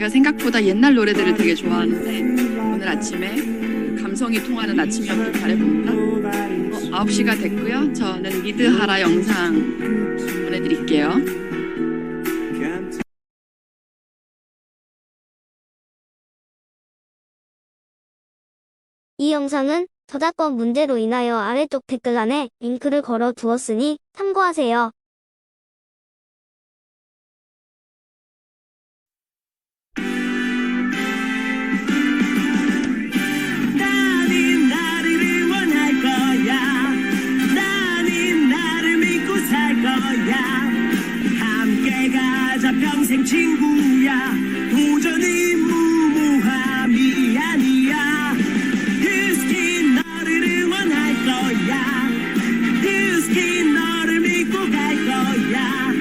제가 생각보다 옛날 노래들을 되게 좋아하는데 오늘 아침에 감성이 통하는 아침이었길 바라봅니다. 9시가 됐고요. 저는 리드하라 영상 보내드릴게요. 이 영상은 저작권 문제로 인하여 아래쪽 댓글란에 링크를 걸어 두었으니 참고하세요. 나는 나를 응원할 거야. 나는 나를 믿고 살 거야. 함께 가자 평생 친구야. 도전은 무모함이 아니야. 휴스킨 너를 응원할 거야. 휴스킨 너를 믿고 갈 거야.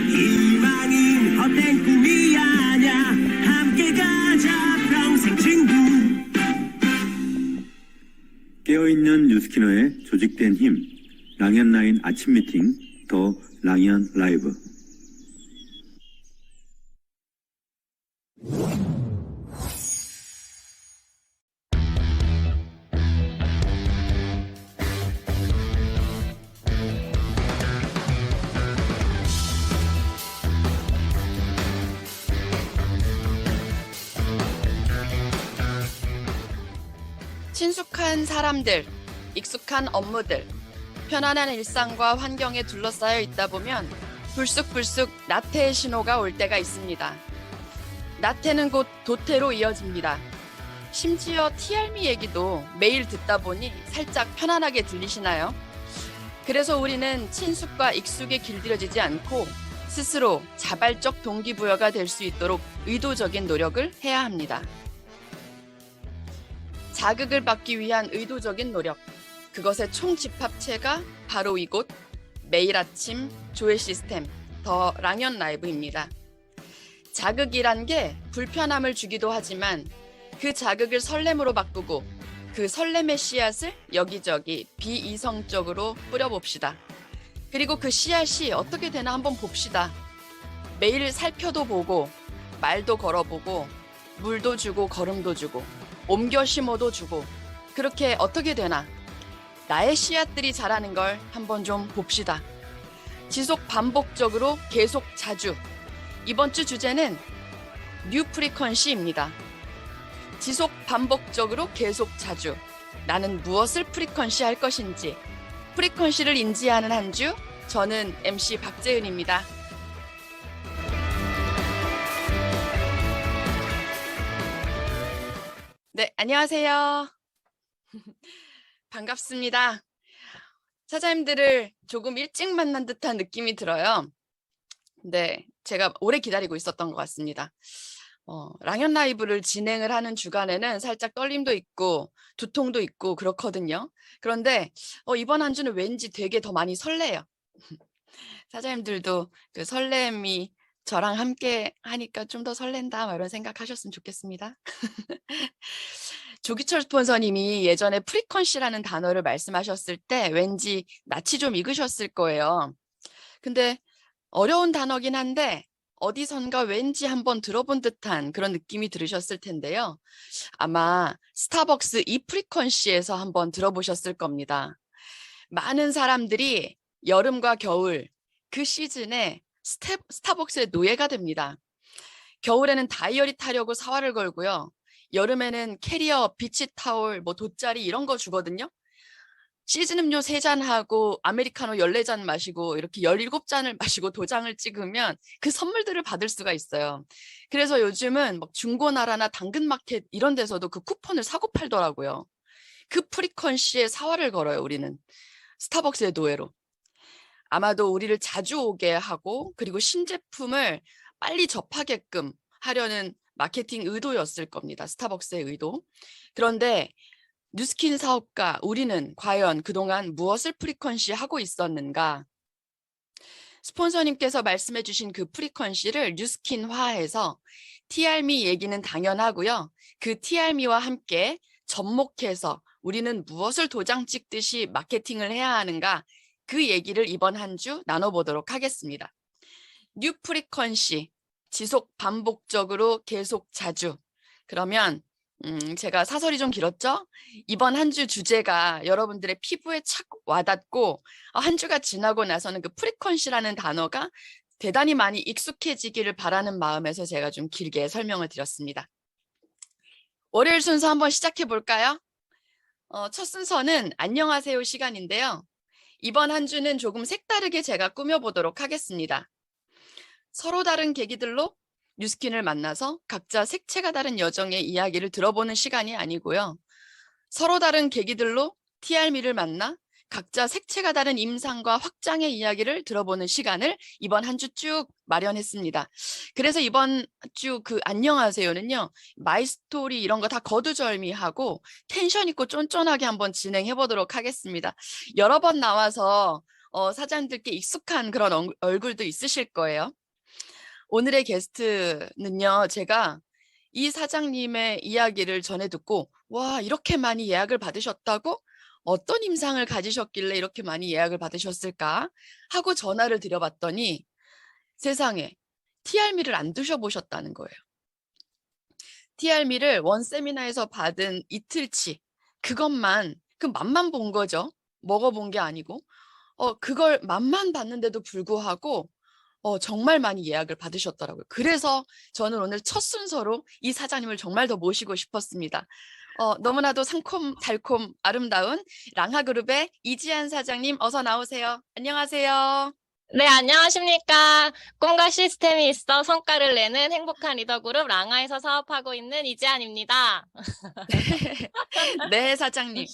희망은 헛된 꿈이 아냐. 함께 가자 평생 친구. 깨어있는 뉴스키너의 조직된 힘, 랑현라인 아침 미팅, 더 랑현 라이브. 친숙한 사람들, 익숙한 업무들, 편안한 일상과 환경에 둘러싸여 있다 보면 불쑥불쑥 나태의 신호가 올 때가 있습니다. 나태는 곧 도태로 이어집니다. 심지어 TR미 얘기도 매일 듣다 보니 살짝 편안하게 들리시나요? 그래서 우리는 친숙과 익숙에 길들여지지 않고 스스로 자발적 동기부여가 될 수 있도록 의도적인 노력을 해야 합니다. 자극을 받기 위한 의도적인 노력, 그것의 총집합체가 바로 이곳 매일 아침 조회 시스템 더 랑현 라이브입니다. 자극이란 게 불편함을 주기도 하지만 그 자극을 설렘으로 바꾸고 그 설렘의 씨앗을 여기저기 비이성적으로 뿌려봅시다. 그리고 그 씨앗이 어떻게 되나 한번 봅시다. 매일 살펴도 보고 말도 걸어보고 물도 주고 걸음도 주고 옮겨 심어도 주고 그렇게 어떻게 되나 나의 씨앗들이 자라는 걸 한번 좀 봅시다. 지속 반복적으로 계속 자주. 이번 주 주제는 뉴 프리퀀시입니다. 지속 반복적으로 계속 자주. 나는 무엇을 프리퀀시 할 것인지 프리퀀시를 인지하는 한 주, 저는 MC 박재은입니다. 네, 안녕하세요. 반갑습니다. 사장님들을 조금 일찍 만난 듯한 느낌이 들어요. 네, 제가 오래 기다리고 있었던 것 같습니다. 랑현 라이브를 진행을 하는 주간에는 살짝 떨림도 있고 두통도 있고 그렇거든요. 그런데 이번 한 주는 왠지 되게 더 많이 설레요. 사장님들도 그 설렘이 저랑 함께 하니까 좀 더 설렌다 이런 생각하셨으면 좋겠습니다. 조기철 스폰서님이 예전에 프리퀀시라는 단어를 말씀하셨을 때 왠지 낯이 좀 익으셨을 거예요. 근데 어려운 단어긴 한데 어디선가 왠지 한번 들어본 듯한 그런 느낌이 들으셨을 텐데요. 아마 스타벅스 이 프리퀀시에서 한번 들어보셨을 겁니다. 많은 사람들이 여름과 겨울 그 시즌에 스타벅스의 노예가 됩니다. 겨울에는 다이어리 타려고 사활을 걸고요. 여름에는 캐리어, 비치타올, 돗자리 이런 거 주거든요. 시즌 음료 3잔 하고 아메리카노 14잔 마시고 이렇게 17잔을 마시고 도장을 찍으면 그 선물들을 받을 수가 있어요. 그래서 요즘은 중고나라나 당근마켓 이런 데서도 그 쿠폰을 사고 팔더라고요. 그 프리퀀시에 사활을 걸어요, 우리는. 스타벅스의 노예로. 아마도 우리를 자주 오게 하고 그리고 신제품을 빨리 접하게끔 하려는 마케팅 의도였을 겁니다. 스타벅스의 의도. 그런데 뉴스킨 사업가 우리는 과연 그동안 무엇을 프리퀀시 하고 있었는가? 스폰서님께서 말씀해 주신 그 프리퀀시를 뉴스킨화해서 TR미 얘기는 당연하고요. 그 TR미와 함께 접목해서 우리는 무엇을 도장 찍듯이 마케팅을 해야 하는가? 그 얘기를 이번 한 주 나눠보도록 하겠습니다. 뉴 프리퀀시, 지속 반복적으로 계속 자주. 그러면 제가 사설이 좀 길었죠? 이번 한 주 주제가 여러분들의 피부에 착 와닿고 한 주가 지나고 나서는 그 프리퀀시라는 단어가 대단히 많이 익숙해지기를 바라는 마음에서 제가 좀 길게 설명을 드렸습니다. 월요일 순서 한번 시작해 볼까요? 첫 순서는 안녕하세요 시간인데요. 이번 한 주는 조금 색다르게 제가 꾸며보도록 하겠습니다. 서로 다른 계기들로 뉴스킨을 만나서 각자 색채가 다른 여정의 이야기를 들어보는 시간이 아니고요. 서로 다른 계기들로 TRM를 만나 각자 색채가 다른 임상과 확장의 이야기를 들어보는 시간을 이번 한 주 쭉 마련했습니다. 그래서 이번 주 그 안녕하세요는요. 마이스토리 이런 거 다 거두절미하고 텐션 있고 쫀쫀하게 한번 진행해 보도록 하겠습니다. 여러 번 나와서 사장님들께 익숙한 그런 얼굴도 있으실 거예요. 오늘의 게스트는요. 제가 이 사장님의 이야기를 전해 듣고 와 이렇게 많이 예약을 받으셨다고? 어떤 임상을 가지셨길래 이렇게 많이 예약을 받으셨을까? 하고 전화를 드려봤더니 세상에 TRM를 안 드셔보셨다는 거예요. TRM를 원 세미나에서 받은 이틀치 그것만 그 맛만 본 거죠. 먹어본 게 아니고 그걸 맛만 봤는데도 불구하고 정말 많이 예약을 받으셨더라고요. 그래서 저는 오늘 첫 순서로 이 사장님을 정말 더 모시고 싶었습니다. 너무나도 상콤, 달콤, 아름다운 랑하그룹의 이지한 사장님 어서 나오세요. 안녕하세요. 네, 안녕하십니까. 꿈과 시스템이 있어 성과를 내는 행복한 리더그룹 랑아에서 사업하고 있는 이지안입니다. 네, 사장님.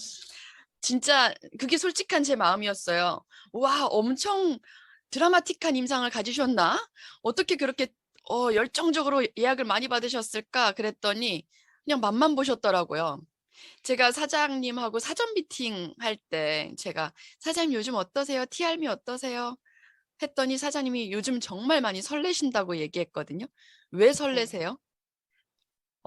진짜 그게 솔직한 제 마음이었어요. 와, 엄청 드라마틱한 임상을 가지셨나? 어떻게 그렇게 열정적으로 예약을 많이 받으셨을까? 그랬더니 그냥 맛만 보셨더라고요. 제가 사장님하고 사전 미팅 할 때 제가 사장님 요즘 어떠세요? TRM 어떠세요? 했더니 사장님이 요즘 정말 많이 설레신다고 얘기했거든요. 왜 설레세요?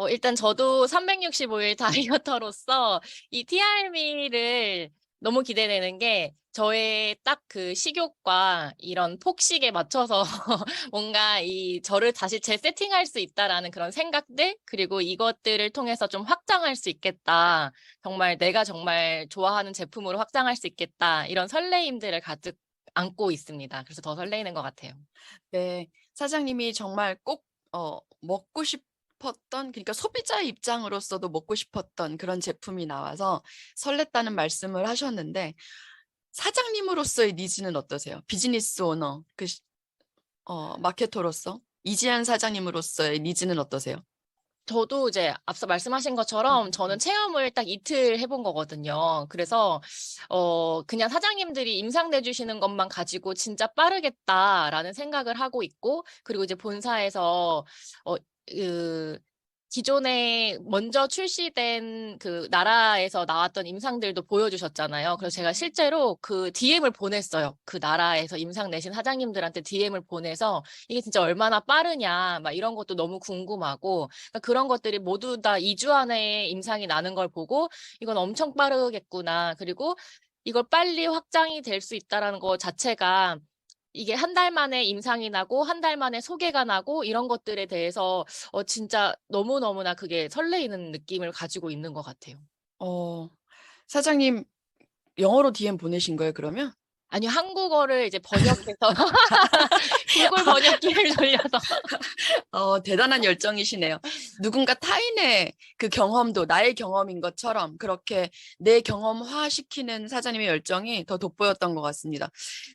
일단 저도 365일 다이어터로서 이 TRM를 너무 기대되는 게 저의 딱 그 식욕과 이런 폭식에 맞춰서 뭔가 저를 다시 재세팅할 수 있다라는 그런 생각들, 그리고 이것들을 통해서 좀 확장할 수 있겠다. 정말 내가 정말 좋아하는 제품으로 확장할 수 있겠다. 이런 설레임들을 가득 안고 있습니다. 그래서 더 설레이는 것 같아요. 네, 사장님이 정말 꼭 먹고 싶었던, 그러니까 소비자 입장으로서도 먹고 싶었던 그런 제품이 나와서 설렜다는 말씀을 하셨는데 사장님으로서의 니즈는 어떠세요? 비즈니스 오너, 마케터로서 이지한 사장님으로서의 니즈는 어떠세요? 저도 이제 앞서 말씀하신 것처럼 저는 체험을 딱 이틀 해본 거거든요. 그래서 그냥 사장님들이 임상 내주시는 것만 가지고 진짜 빠르겠다라는 생각을 하고 있고, 그리고 이제 본사에서 기존에 먼저 출시된 그 나라에서 나왔던 임상들도 보여주셨잖아요. 그래서 제가 실제로 그 DM을 보냈어요. 그 나라에서 임상 내신 사장님들한테 DM을 보내서 이게 진짜 얼마나 빠르냐, 막 이런 것도 너무 궁금하고, 그러니까 그런 것들이 모두 다 2주 안에 임상이 나는 걸 보고 이건 엄청 빠르겠구나. 그리고 이걸 빨리 확장이 될 수 있다라는 것 자체가 이게 한 달 만에 임상이 나고 한 달 만에 소개가 나고 이런 것들에 대해서 진짜 너무너무나 그게 설레이는 느낌을 가지고 있는 것 같아요. 사장님 영어로 DM 보내신 거예요, 그러면? 아니요, 한국어를 이제 번역해서 구글 번역기를 돌려서. 대단한 열정이시네요. 누군가 타인의 그 경험도 나의 경험인 것처럼 그렇게 내 경험화시키는 사장님의 열정이 더 돋보였던 것 같습니다.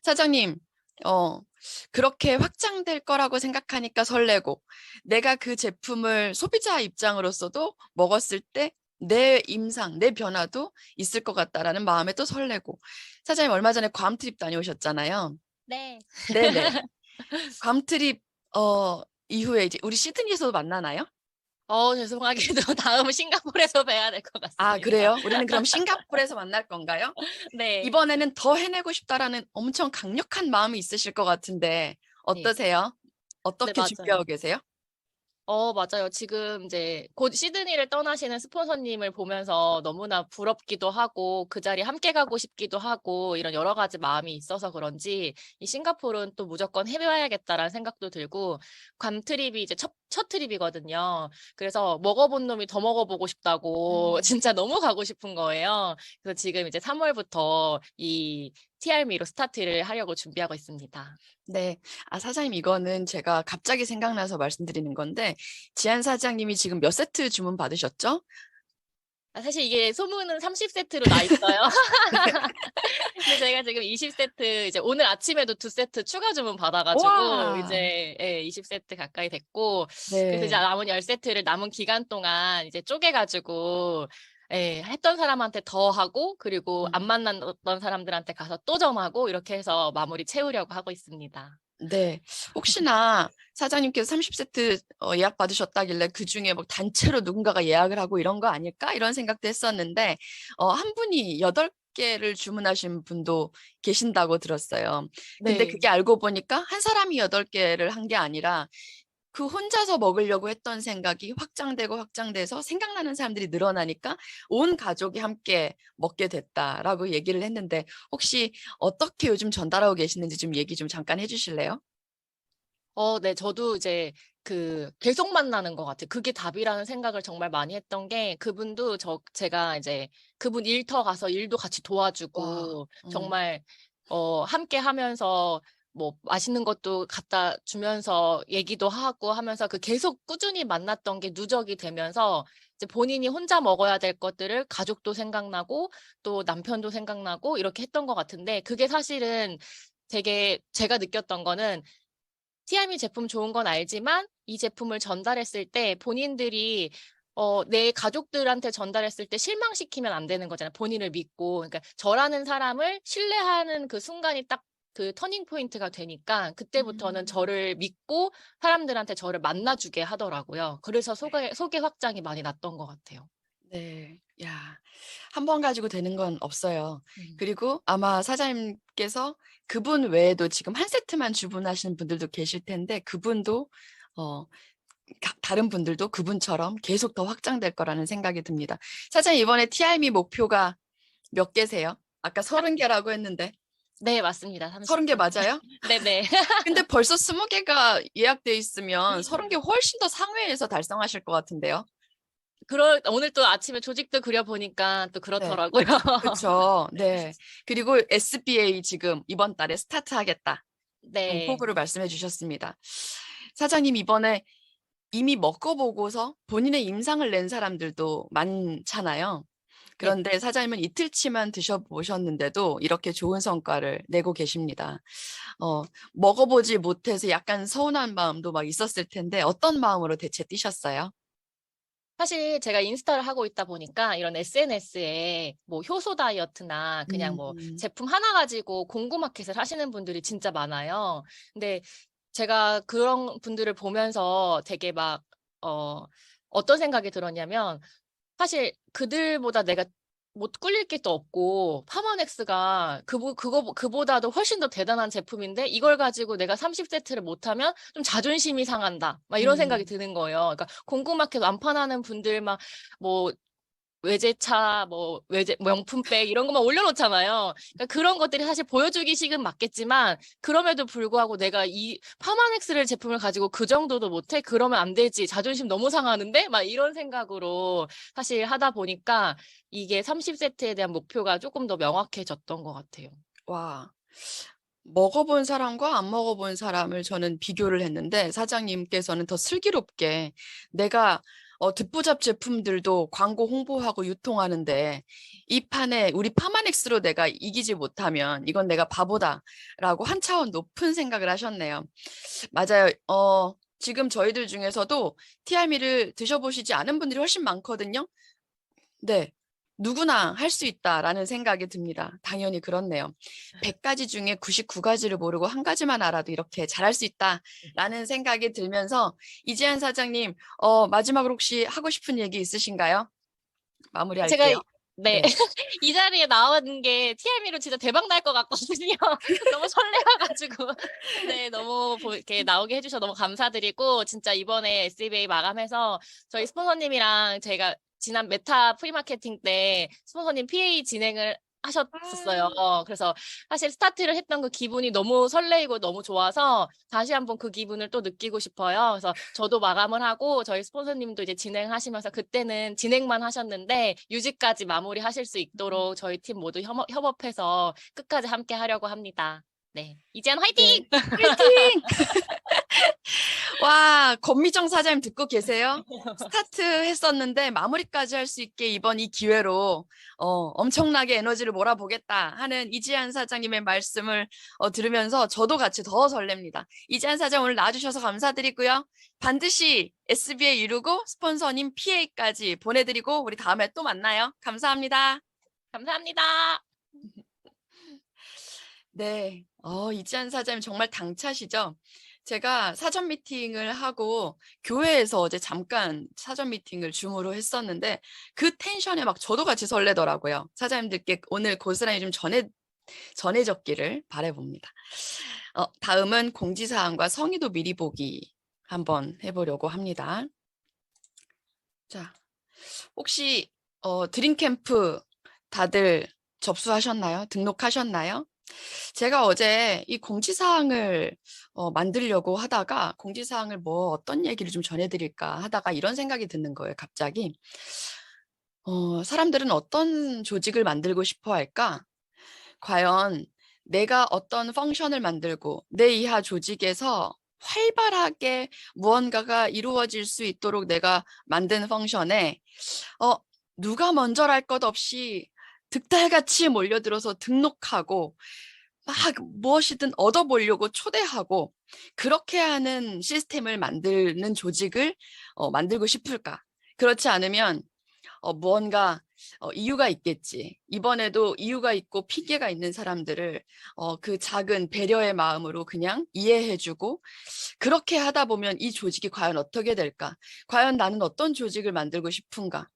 사장님, 그렇게 확장될 거라고 생각하니까 설레고, 내가 그 제품을 소비자 입장으로서도 먹었을 때 내 임상, 내 변화도 있을 것 같다라는 마음에 또 설레고. 사장님 얼마 전에 괌 트립 다녀오셨잖아요. 네. 네네. 괌 트립 이후에 이제 우리 시드니에서도 만나나요? 죄송하게도 다음은 싱가포르에서 뵈야 될 것 같습니다. 아, 그래요? 우리는 그럼 싱가포르에서 만날 건가요? 네. 이번에는 더 해내고 싶다라는 엄청 강력한 마음이 있으실 것 같은데 어떠세요? 어떻게 맞아요. 준비하고 계세요? 맞아요. 지금 이제 곧 시드니를 떠나시는 스폰서님을 보면서 너무나 부럽기도 하고 그 자리에 함께 가고 싶기도 하고 이런 여러 가지 마음이 있어서 그런지 이 싱가포르는 또 무조건 해봐야겠다라는 생각도 들고 괌 트립이 이제 첫 트립이거든요. 그래서 먹어본 놈이 더 먹어보고 싶다고 진짜 너무 가고 싶은 거예요. 그래서 지금 이제 3월부터 이 TRM로 스타트를 하려고 준비하고 있습니다. 네. 사장님, 이거는 제가 갑자기 생각나서 말씀드리는 건데, 지한 사장님이 지금 몇 세트 주문 받으셨죠? 사실 이게 소문은 30세트로 나 있어요. 근데 제가 지금 20세트, 이제 오늘 아침에도 2세트 추가 주문 받아가지고, 와. 이제, 20세트 가까이 됐고, 그래서 이제 네. 남은 10세트를 남은 기간 동안 이제 쪼개가지고, 했던 사람한테 더 하고, 그리고 안 만났던 사람들한테 가서 또 점하고, 이렇게 해서 마무리 채우려고 하고 있습니다. 네. 혹시나 사장님께서 30세트 예약 받으셨다길래 그중에 뭐 단체로 누군가가 예약을 하고 이런 거 아닐까? 이런 생각도 했었는데, 한 분이 8개를 주문하신 분도 계신다고 들었어요. 근데 네. 그게 알고 보니까 한 사람이 8개를 한 게 아니라 그 혼자서 먹으려고 했던 생각이 확장돼서 생각나는 사람들이 늘어나니까 온 가족이 함께 먹게 됐다라고 얘기를 했는데, 혹시 어떻게 요즘 전달하고 계시는지 좀 얘기 좀 잠깐 해주실래요? 네. 저도 이제 계속 만나는 것 같아요. 그게 답이라는 생각을 정말 많이 했던 게 그분도 제가 이제 그분 일터 가서 일도 같이 와. 도와주고 정말 함께 하면서 뭐 맛있는 것도 갖다 주면서 얘기도 하고 하면서 계속 꾸준히 만났던 게 누적이 되면서 이제 본인이 혼자 먹어야 될 것들을 가족도 생각나고 또 남편도 생각나고 이렇게 했던 것 같은데, 그게 사실은 되게 제가 느꼈던 거는 TRM 제품 좋은 건 알지만 이 제품을 전달했을 때 본인들이 내 가족들한테 전달했을 때 실망시키면 안 되는 거잖아요. 본인을 믿고. 그러니까 저라는 사람을 신뢰하는 그 순간이 딱 그 터닝 포인트가 되니까 그때부터는 저를 믿고 사람들한테 저를 만나주게 하더라고요. 그래서 소개 확장이 많이 났던 것 같아요. 네. 야, 한 번 가지고 되는 건 없어요. 음. 그리고 아마 사장님께서 그분 외에도 지금 한 세트만 주문하시는 분들도 계실 텐데, 그분도 다른 분들도 그분처럼 계속 더 확장될 거라는 생각이 듭니다. 사장님, 이번에 TRM 목표가 몇 개세요? 아까 30개라고 했는데 네, 맞습니다. 30개 맞아요? 네네. 근데 벌써 20개가 예약돼 있으면 30개 훨씬 더 상회에서 달성하실 것 같은데요? 오늘 또 아침에 조직도 그려보니까 또 네. 그렇더라고요. 그렇죠. 네. 그리고 SBA 지금 이번 달에 스타트하겠다. 네. 포부를 말씀해 주셨습니다. 사장님, 이번에 이미 먹어보고서 본인의 임상을 낸 사람들도 많잖아요. 그런데 사장님은 이틀치만 드셔보셨는데도 이렇게 좋은 성과를 내고 계십니다. 먹어보지 못해서 약간 서운한 마음도 막 있었을 텐데 어떤 마음으로 대체 뛰셨어요? 사실 제가 인스타를 하고 있다 보니까 이런 SNS에 뭐 효소 다이어트나 그냥 뭐 제품 하나 가지고 공구마켓을 하시는 분들이 진짜 많아요. 근데 제가 그런 분들을 보면서 되게 막 어떤 생각이 들었냐면, 사실 그들보다 내가 못 꿀릴 게 또 없고 파마넥스가 그보다도 훨씬 더 대단한 제품인데 이걸 가지고 내가 30세트를 못하면 좀 자존심이 상한다. 막 이런 생각이 드는 거예요. 그러니까 공구마켓 완판하는 분들 막 뭐 외제차, 뭐 명품백 이런 것만 올려놓잖아요. 그러니까 그런 것들이 사실 보여주기식은 맞겠지만 그럼에도 불구하고 내가 이 파마넥스를 제품을 가지고 그 정도도 못해? 그러면 안 되지. 자존심 너무 상하는데? 막 이런 생각으로 사실 하다 보니까 이게 30세트에 대한 목표가 조금 더 명확해졌던 것 같아요. 와, 먹어본 사람과 안 먹어본 사람을 저는 비교를 했는데, 사장님께서는 더 슬기롭게 내가 듣보잡 제품들도 광고 홍보하고 유통하는데 이 판에 우리 파마넥스로 내가 이기지 못하면 이건 내가 바보다라고 한 차원 높은 생각을 하셨네요. 맞아요. 지금 저희들 중에서도 TRM를 드셔보시지 않은 분들이 훨씬 많거든요. 네. 누구나 할 수 있다라는 생각이 듭니다. 당연히 그렇네요. 100가지 중에 99가지를 모르고 한 가지만 알아도 이렇게 잘할 수 있다라는 생각이 들면서, 이지한 사장님, 마지막으로 혹시 하고 싶은 얘기 있으신가요? 제가 마무리할게요. 네. 네. 이 자리에 나오는 게 TMI로 진짜 대박 날 것 같거든요. 너무 설레어가지고. 네, 너무 이렇게 나오게 해주셔서 너무 감사드리고, 진짜 이번에 SBA 마감해서 저희 스폰서님이랑 제가 지난 메타 프리마케팅 때 스폰서님 PA 진행을 하셨었어요. 그래서 사실 스타트를 했던 그 기분이 너무 설레이고 너무 좋아서 다시 한번 그 기분을 또 느끼고 싶어요. 그래서 저도 마감을 하고 저희 스폰서님도 이제 진행하시면서 그때는 진행만 하셨는데 유지까지 마무리하실 수 있도록 저희 팀 모두 협업해서 끝까지 함께 하려고 합니다. 네, 이지연 화이팅! 네. 화이팅! 와, 권미정 사장님 듣고 계세요? 스타트 했었는데 마무리까지 할 수 있게 이번 이 기회로 엄청나게 에너지를 몰아보겠다 하는 이지한 사장님의 말씀을 들으면서 저도 같이 더 설렙니다. 이지한 사장 오늘 나와주셔서 감사드리고요. 반드시 SBA 이루고 스폰서님 PA까지 보내드리고 우리 다음에 또 만나요. 감사합니다. 감사합니다. 네, 이지한 사장님 정말 당차시죠? 제가 사전 미팅을 하고 교회에서 어제 잠깐 사전 미팅을 줌으로 했었는데 그 텐션에 막 저도 같이 설레더라고요. 사장님들께 오늘 고스란히 좀 전해졌기를 바라봅니다. 다음은 공지사항과 성의도 미리 보기 한번 해보려고 합니다. 자, 혹시 드림캠프 다들 접수하셨나요? 등록하셨나요? 제가 어제 이 공지사항을 만들려고 하다가 공지사항을 어떤 얘기를 좀 전해드릴까 하다가 이런 생각이 드는 거예요. 갑자기 사람들은 어떤 조직을 만들고 싶어 할까? 과연 내가 어떤 펑션을 만들고 내 이하 조직에서 활발하게 무언가가 이루어질 수 있도록 내가 만든 펑션에 누가 먼저랄 것 없이 득달같이 몰려들어서 등록하고 막 무엇이든 얻어보려고 초대하고 그렇게 하는 시스템을 만드는 조직을 만들고 싶을까? 그렇지 않으면 무언가 이유가 있겠지. 이번에도 이유가 있고 핑계가 있는 사람들을 그 작은 배려의 마음으로 그냥 이해해주고 그렇게 하다 보면 이 조직이 과연 어떻게 될까? 과연 나는 어떤 조직을 만들고 싶은가?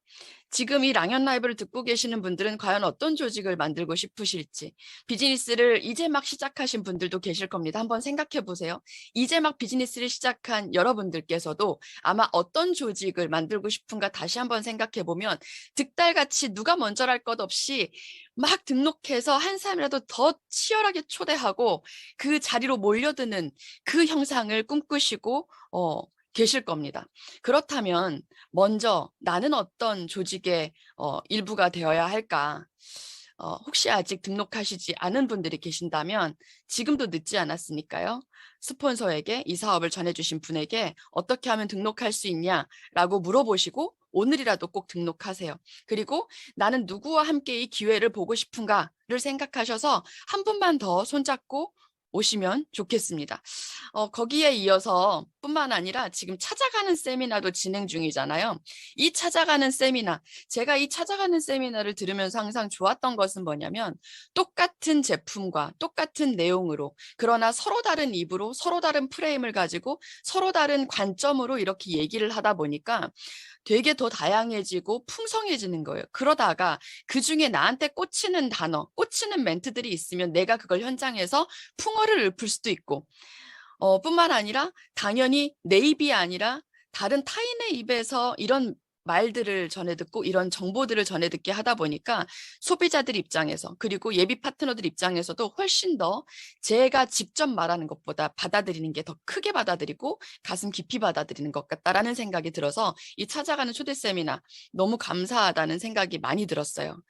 지금 이 랑연 라이브를 듣고 계시는 분들은 과연 어떤 조직을 만들고 싶으실지 비즈니스를 이제 막 시작하신 분들도 계실 겁니다. 한번 생각해 보세요. 이제 막 비즈니스를 시작한 여러분들께서도 아마 어떤 조직을 만들고 싶은가 다시 한번 생각해 보면 득달같이 누가 먼저랄 것 없이 막 등록해서 한 사람이라도 더 치열하게 초대하고 그 자리로 몰려드는 그 형상을 꿈꾸시고 계실 겁니다. 그렇다면 먼저 나는 어떤 조직의 일부가 되어야 할까? 혹시 아직 등록하시지 않은 분들이 계신다면 지금도 늦지 않았으니까요. 스폰서에게 이 사업을 전해주신 분에게 어떻게 하면 등록할 수 있냐라고 물어보시고 오늘이라도 꼭 등록하세요. 그리고 나는 누구와 함께 이 기회를 보고 싶은가를 생각하셔서 한 분만 더 손잡고 오시면 좋겠습니다. 거기에 이어서 뿐만 아니라 지금 찾아가는 세미나도 진행 중이잖아요. 이 찾아가는 세미나, 제가 이 찾아가는 세미나를 들으면서 항상 좋았던 것은 뭐냐면 똑같은 제품과 똑같은 내용으로 그러나 서로 다른 입으로 서로 다른 프레임을 가지고 서로 다른 관점으로 이렇게 얘기를 하다 보니까 되게 더 다양해지고 풍성해지는 거예요. 그러다가 그중에 나한테 꽂히는 단어, 꽂히는 멘트들이 있으면 내가 그걸 현장에서 풍어를 읊을 수도 있고 뿐만 아니라 당연히 내 입이 아니라 다른 타인의 입에서 이런 말들을 전해 듣고 이런 정보들을 전해 듣게 하다 보니까 소비자들 입장에서 그리고 예비 파트너들 입장에서도 훨씬 더 제가 직접 말하는 것보다 받아들이는 게 더 크게 받아들이고 가슴 깊이 받아들이는 것 같다라는 생각이 들어서 이 찾아가는 초대 세미나 너무 감사하다는 생각이 많이 들었어요.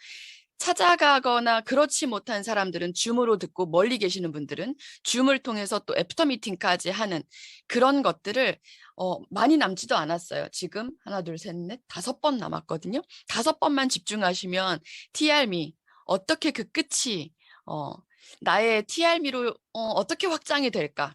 찾아가거나 그렇지 못한 사람들은 줌으로 듣고 멀리 계시는 분들은 줌을 통해서 또 애프터 미팅까지 하는 그런 것들을 많이 남지도 않았어요. 지금 하나, 둘, 셋, 넷, 5번 남았거든요. 5번만 집중하시면 TR미 어떻게 그 끝이 나의 TR미로 어떻게 확장이 될까?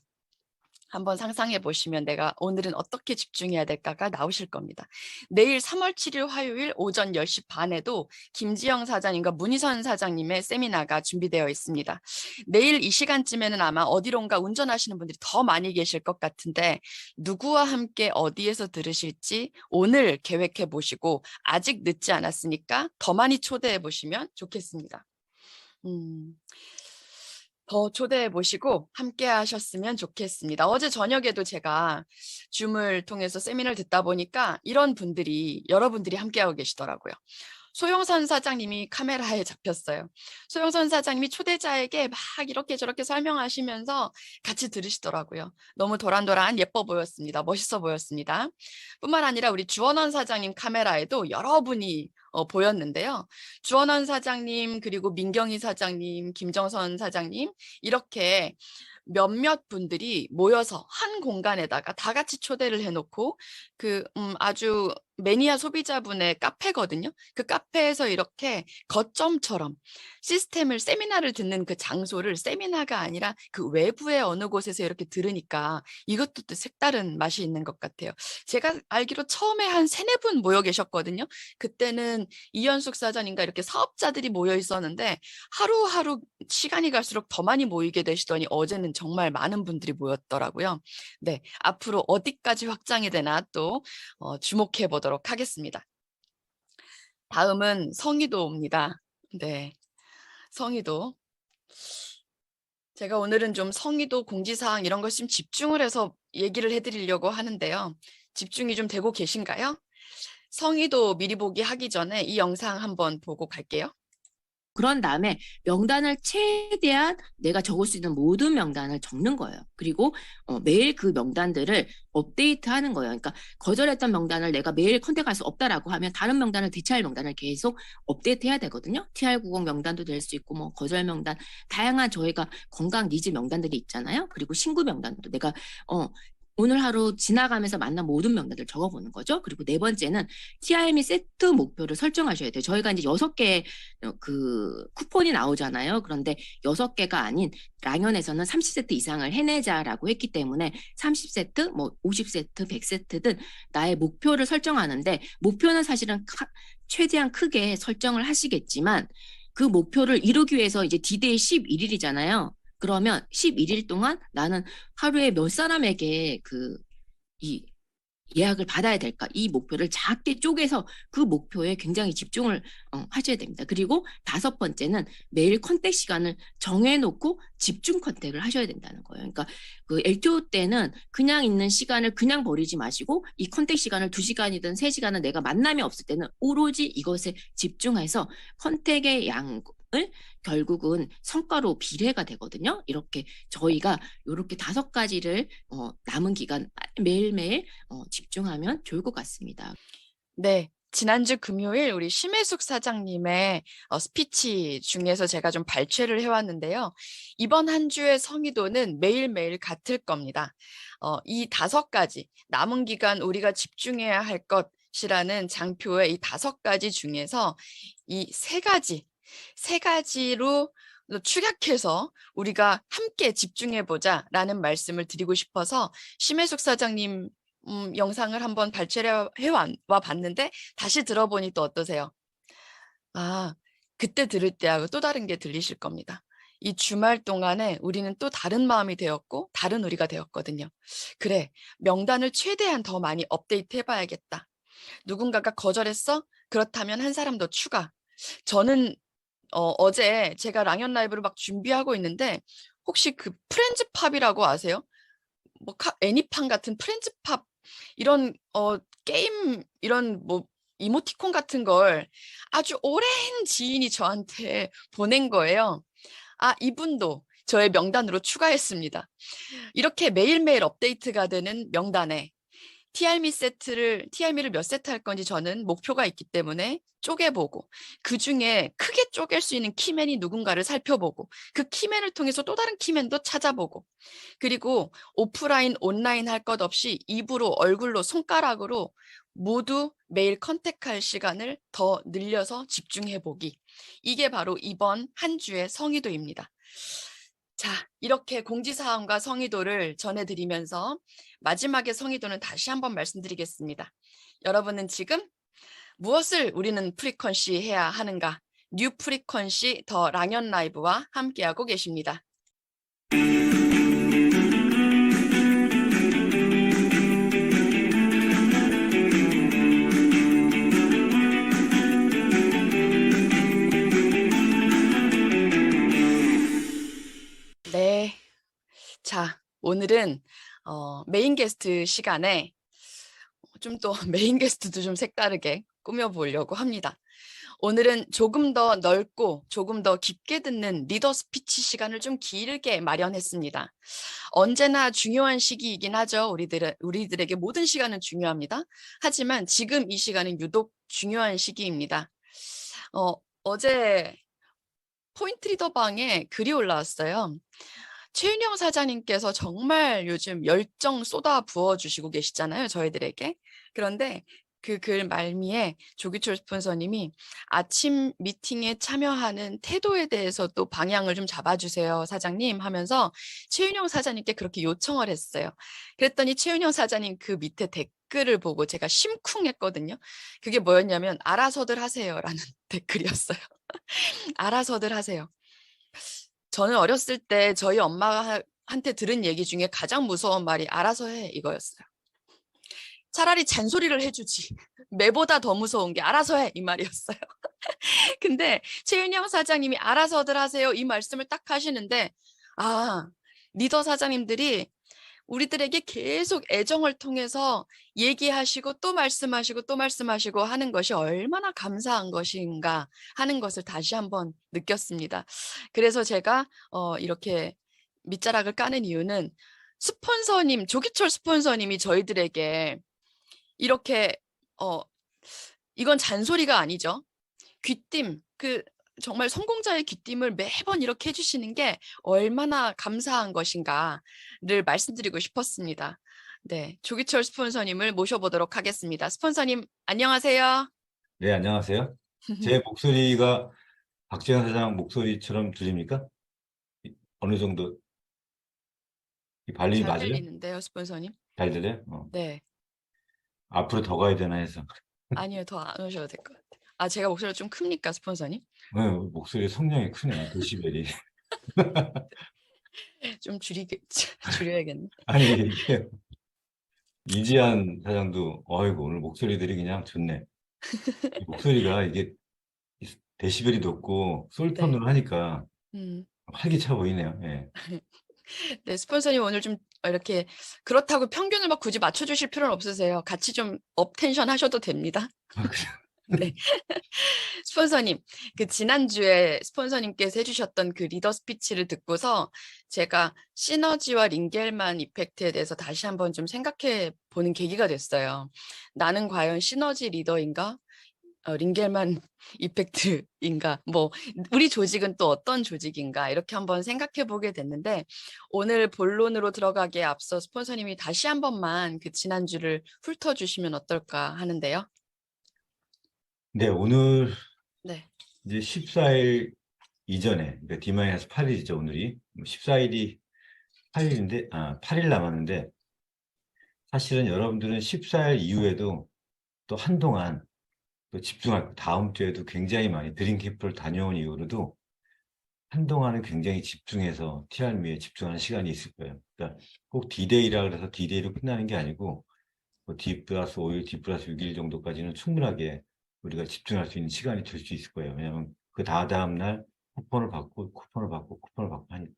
한번 상상해 보시면 내가 오늘은 어떻게 집중해야 될까가 나오실 겁니다. 내일 3월 7일 화요일 오전 10시 반에도 김지영 사장님과 문희선 사장님의 세미나가 준비되어 있습니다. 내일 이 시간쯤에는 아마 어디론가 운전하시는 분들이 더 많이 계실 것 같은데 누구와 함께 어디에서 들으실지 오늘 계획해 보시고 아직 늦지 않았으니까 더 많이 초대해 보시면 좋겠습니다. 더 초대해 보시고 함께 하셨으면 좋겠습니다. 어제 저녁에도 제가 줌을 통해서 세미나를 듣다 보니까 이런 분들이 여러분들이 함께하고 계시더라고요. 소영선 사장님이 카메라에 잡혔어요. 소영선 사장님이 초대자에게 막 이렇게 저렇게 설명하시면서 같이 들으시더라고요. 너무 도란도란 예뻐 보였습니다. 멋있어 보였습니다. 뿐만 아니라 우리 주원원 사장님 카메라에도 여러분이 보였는데요. 주원원 사장님, 그리고 민경희 사장님, 김정선 사장님 이렇게 몇몇 분들이 모여서 한 공간에다가 다 같이 초대를 해놓고 아주 매니아 소비자분의 카페거든요. 그 카페에서 이렇게 거점처럼 시스템을 세미나를 듣는 그 장소를 세미나가 아니라 그 외부의 어느 곳에서 이렇게 들으니까 이것도 또 색다른 맛이 있는 것 같아요. 제가 알기로 처음에 한 3-4분 모여 계셨거든요. 그때는 이현숙 사장님과 이렇게 사업자들이 모여 있었는데 하루하루 시간이 갈수록 더 많이 모이게 되시더니 어제는 정말 많은 분들이 모였더라고요. 네, 앞으로 어디까지 확장이 되나 또 주목해 보도록 하겠습니다. 다음은 성의도입니다. 네, 성의도. 제가 오늘은 좀 성의도 공지사항 이런 것 좀 집중을 해서 얘기를 해드리려고 하는데요. 집중이 좀 되고 계신가요? 성의도 미리 보기 하기 전에 이 영상 한번 보고 갈게요. 그런 다음에 명단을 최대한 내가 적을 수 있는 모든 명단을 적는 거예요. 그리고 매일 그 명단들을 업데이트하는 거예요. 그러니까 거절했던 명단을 내가 매일 컨택할 수 없다라고 하면 다른 명단을 대체할 명단을 계속 업데이트해야 되거든요. TR90 명단도 될 수 있고 뭐 거절 명단, 다양한 저희가 건강 니즈 명단들이 있잖아요. 그리고 신구 명단도 내가 오늘 하루 지나가면서 만난 모든 명단들 적어보는 거죠. 그리고 4번째는 TRM 세트 목표를 설정하셔야 돼요. 저희가 이제 6개의 그 쿠폰이 나오잖아요. 그런데 6개가 아닌 랑연에서는 30세트 이상을 해내자라고 했기 때문에 30세트, 뭐 50세트, 100세트든 나의 목표를 설정하는데 목표는 사실은 최대한 크게 설정을 하시겠지만 그 목표를 이루기 위해서 이제 D-Day 11일이잖아요. 그러면 11일 동안 나는 하루에 몇 사람에게 이 예약을 받아야 될까? 이 목표를 작게 쪼개서 그 목표에 굉장히 집중을 하셔야 됩니다. 그리고 5번째는 매일 컨택 시간을 정해놓고 집중 컨택을 하셔야 된다는 거예요. 그러니까 그 LTO 때는 그냥 있는 시간을 그냥 버리지 마시고 이 컨택 시간을 2시간이든 3시간은 내가 만남이 없을 때는 오로지 이것에 집중해서 컨택의 양을 결국은 성과로 비례가 되거든요. 이렇게 저희가 이렇게 5가지를 남은 기간 매일매일 집중하면 좋을 것 같습니다. 네, 지난주 금요일 우리 심혜숙 사장님의 스피치 중에서 제가 좀 발췌를 해왔는데요. 이번 한 주의 성의도는 매일매일 같을 겁니다. 이 5가지 남은 기간 우리가 집중해야 할 것이라는 장표의 이 5가지 중에서 이 3가지로 축약해서 우리가 함께 집중해보자라는 말씀을 드리고 싶어서 심혜숙 사장님 영상을 한번 발췌해 와 봤는데 다시 들어보니 또 어떠세요? 아, 그때 들을 때하고 또 다른 게 들리실 겁니다. 이 주말 동안에 우리는 또 다른 마음이 되었고 다른 우리가 되었거든요. 그래, 명단을 최대한 더 많이 업데이트 해봐야겠다. 누군가가 거절했어? 그렇다면 한 사람 더 추가. 저는 어제 제가 랑연 라이브를 막 준비하고 있는데 혹시 그 프렌즈팝이라고 아세요? 뭐 애니팡 같은 프렌즈팝 이런 게임 이런 뭐 이모티콘 같은 걸 아주 오랜 지인이 저한테 보낸 거예요. 아, 이분도 저의 명단으로 추가했습니다. 이렇게 매일매일 업데이트가 되는 명단에 TRM를 몇 세트 할 건지 저는 목표가 있기 때문에 쪼개보고 그중에 크게 쪼갤 수 있는 키맨이 누군가를 살펴보고 그 키맨을 통해서 또 다른 키맨도 찾아보고 그리고 오프라인, 온라인 할 것 없이 입으로, 얼굴로, 손가락으로 모두 매일 컨택할 시간을 더 늘려서 집중해보기. 이게 바로 이번 한 주의 성의도입니다. 자, 이렇게 공지사항과 성의도를 전해드리면서 마지막에 성의도는 다시 한번 말씀드리겠습니다. 여러분은 지금 무엇을 우리는 프리퀀시 해야 하는가? 뉴 프리퀀시 더 랑연 라이브와 함께하고 계십니다. 네. 자, 오늘은 메인 게스트 시간에 좀 또 메인 게스트도 좀 색다르게 꾸며보려고 합니다. 오늘은 조금 더 넓고 조금 더 깊게 듣는 리더 스피치 시간을 좀 길게 마련했습니다. 언제나 중요한 시기이긴 하죠. 우리들에게 모든 시간은 중요합니다. 하지만 지금 이 시간은 유독 중요한 시기입니다. 어제 포인트 리더방에 글이 올라왔어요. 최윤영 사장님께서 정말 요즘 열정 쏟아 부어 주시고 계시잖아요, 저희들에게. 그런데 그 글 말미에 조기철 스폰서님이 아침 미팅에 참여하는 태도에 대해서 또 방향을 좀 잡아주세요, 사장님 하면서 최윤영 사장님께 그렇게 요청을 했어요. 그랬더니 최윤영 사장님 그 밑에 댓글을 보고 제가 심쿵했거든요. 그게 뭐였냐면 알아서들 하세요라는 댓글이었어요. 알아서들 하세요. 저는 어렸을 때 저희 엄마한테 들은 얘기 중에 가장 무서운 말이 알아서 해 이거였어요. 차라리 잔소리를 해주지. 매보다 더 무서운 게 알아서 해 이 말이었어요. 근데 최윤영 사장님이 알아서들 하세요 이 말씀을 딱 하시는데 리더 사장님들이 우리들에게 계속 애정을 통해서 얘기하시고 또 말씀하시고 또 말씀하시고 하는 것이 얼마나 감사한 것인가 하는 것을 다시 한번 느꼈습니다. 그래서 제가 이렇게 밑자락을 까는 이유는 스폰서님, 조기철 스폰서님이 저희들에게 이렇게 이건 잔소리가 아니죠. 귀띔, 정말 성공자의 귀띔을 매번 이렇게 해주시는 게 얼마나 감사한 것인가를 말씀드리고 싶었습니다. 네, 조기철 스폰서님을 모셔보도록 하겠습니다. 스폰서님, 안녕하세요. 네, 안녕하세요. 제 목소리가 박재현 사장 목소리처럼 들립니까? 어느 정도 이 발림이 잘 맞아요? 들리는데요, 스폰서님? 잘 들려요? 네, 앞으로 더 가야 되나 해서. 아니요, 더 안 오셔도 될 것 같아요. 제가 목소리가 좀 큽니까, 스폰서님? 네, 목소리 성량이 크네, 데시벨이. 좀 줄여야겠네. 아니, 이게 이지한 사장도 어이구 오늘 목소리들이 그냥 좋네. 이 목소리가 이게 데시벨이 높고 솔톤으로 하니까 음. 활기차 보이네요. 예. 네, 스폰서님 오늘 좀 이렇게 그렇다고 평균을 막 굳이 맞춰주실 필요는 없으세요. 같이 좀 업텐션 하셔도 됩니다. 네. 스폰서님, 지난주에 스폰서님께서 해주셨던 그 리더 스피치를 듣고서 제가 시너지와 링겔만 이펙트에 대해서 다시 한번 좀 생각해 보는 계기가 됐어요. 나는 과연 시너지 리더인가? 링겔만 이펙트인가? 우리 조직은 또 어떤 조직인가? 이렇게 한번 생각해 보게 됐는데 오늘 본론으로 들어가기에 앞서 스폰서님이 다시 한 번만 지난주를 훑어주시면 어떨까 하는데요. 네, 오늘 네. 이제 14일 이전에, 그러니까 D-8일이죠, 오늘이. 14일이 8일인데, 8일 남았는데, 사실은 여러분들은 14일 이후에도 또 한동안 또 집중할, 다음 주에도 굉장히 많이 드림캠프를 다녀온 이후로도 한동안은 굉장히 집중해서 TRM에 집중하는 시간이 있을 거예요. 그러니까 꼭 D-Day라 그래서 D-Day로 끝나는 게 아니고, D+5일, D+6일 정도까지는 충분하게 우리가 집중할 수 있는 시간이 될 수 있을 거예요. 왜냐하면 그 다음 날 쿠폰을 받고 하니까.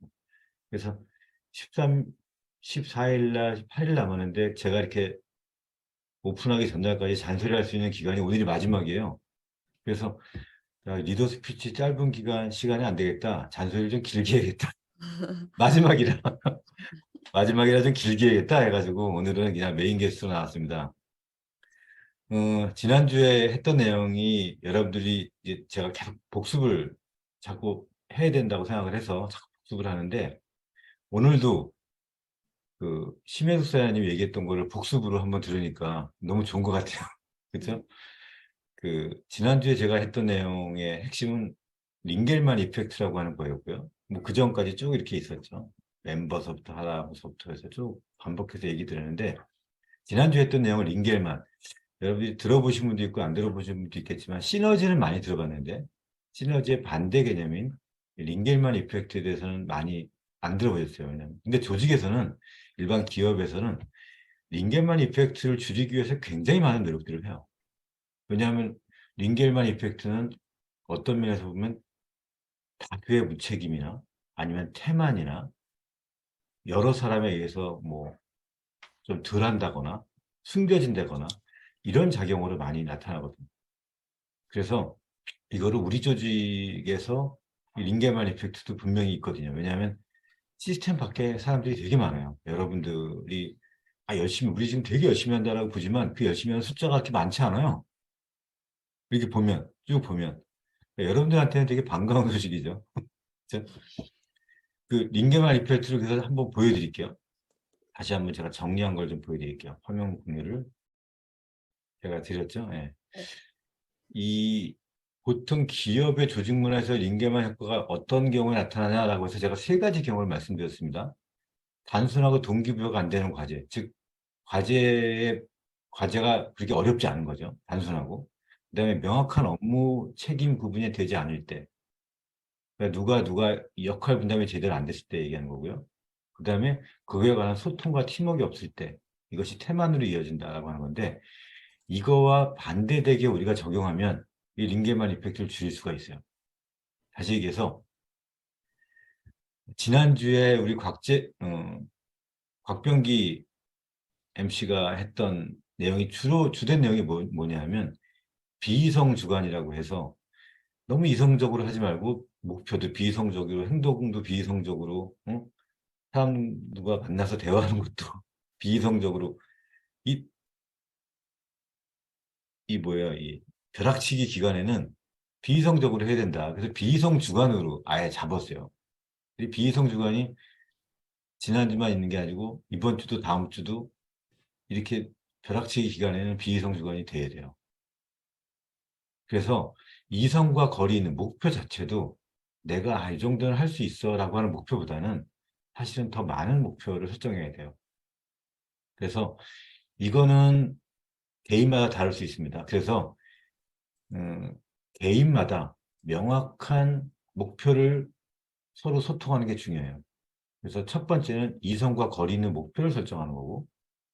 그래서 14일 날 8일 남았는데 제가 이렇게 오픈하기 전날까지 잔소리할 수 있는 기간이 오늘이 마지막이에요. 그래서 리더 스피치 짧은 시간이 안 되겠다. 잔소리를 좀 길게 해야겠다. 마지막이라 좀 길게 해야겠다 해가지고 오늘은 그냥 메인 게스트로 나왔습니다. 지난주에 했던 내용이 여러분들이 이제 제가 계속 복습을 자꾸 해야 된다고 생각을 해서 자꾸 복습을 하는데 오늘도 심혜숙 사장님이 얘기했던 거를 복습으로 한번 들으니까 너무 좋은 것 같아요. 그렇죠? 지난주에 제가 했던 내용의 핵심은 링겔만 이펙트라고 하는 거였고요. 뭐 그 전까지 쭉 이렇게 있었죠. 멤버서부터 하라부터 해서 쭉 반복해서 얘기 드렸는데 지난주에 했던 내용은 링겔만 여러분들이 들어보신 분도 있고 안 들어보신 분도 있겠지만 시너지는 많이 들어봤는데 시너지의 반대 개념인 링겔만 이펙트에 대해서는 많이 안 들어보셨어요. 왜냐면 근데 조직에서는 일반 기업에서는 링겔만 이펙트를 줄이기 위해서 굉장히 많은 노력들을 해요. 왜냐하면 링겔만 이펙트는 어떤 면에서 보면 다수의 무책임이나 아니면 태만이나 여러 사람에 의해서 뭐 좀 덜 한다거나 숨겨진다거나 이런 작용으로 많이 나타나거든요. 그래서 이거를 우리 조직에서 이 링겔만 이펙트도 분명히 있거든요. 왜냐하면 시스템 밖에 사람들이 되게 많아요. 여러분들이 열심히 우리 지금 되게 열심히 한다라고 보지만 그 열심히 하는 숫자가 그렇게 많지 않아요. 이렇게 보면 쭉 보면 여러분들한테는 되게 반가운 소식이죠. 그렇죠? 그 링겔만 이펙트를 그래서 한번 보여드릴게요. 다시 한번 제가 정리한 걸 좀 보여드릴게요. 화면 공유를 제가 드렸죠. 네. 이 보통 기업의 조직 문화에서 링겔만 효과가 어떤 경우에 나타나냐라고 해서 제가 3가지 경우를 말씀드렸습니다. 단순하고 동기부여가 안 되는 과제, 즉 과제가 그렇게 어렵지 않은 거죠. 단순하고. 그다음에 명확한 업무 책임 구분이 되지 않을 때, 그러니까 누가 역할 분담이 제대로 안 됐을 때 얘기하는 거고요. 그다음에 그거에 관한 소통과 팀워크가 없을 때 이것이 태만으로 이어진다라고 하는 건데 이거와 반대되게 우리가 적용하면 이 링겔만 이펙트를 줄일 수가 있어요. 다시 얘기해서 지난주에 우리 곽병기 MC가 했던 내용이 주된 내용이 뭐냐면 비이성주관이라고 해서 너무 이성적으로 하지 말고 목표도 비이성적으로 행동도 비이성적으로 사람 누가 만나서 대화하는 것도 비이성적으로 이 벼락치기 기간에는 비이성적으로 해야 된다. 그래서 비이성주관으로 아예 잡았어요. 이 비이성주관이 지난주만 있는 게 아니고 이번 주도 다음 주도 이렇게 벼락치기 기간에는 비이성주관이 돼야 돼요. 그래서 이성과 거리 있는 목표 자체도 내가 이 정도는 할 수 있어 라고 하는 목표보다는 사실은 더 많은 목표를 설정해야 돼요. 그래서 이거는 개인마다 다를 수 있습니다. 그래서 개인마다 명확한 목표를 서로 소통하는 게 중요해요. 그래서 첫 번째는 이성과 거리 있는 목표를 설정하는 거고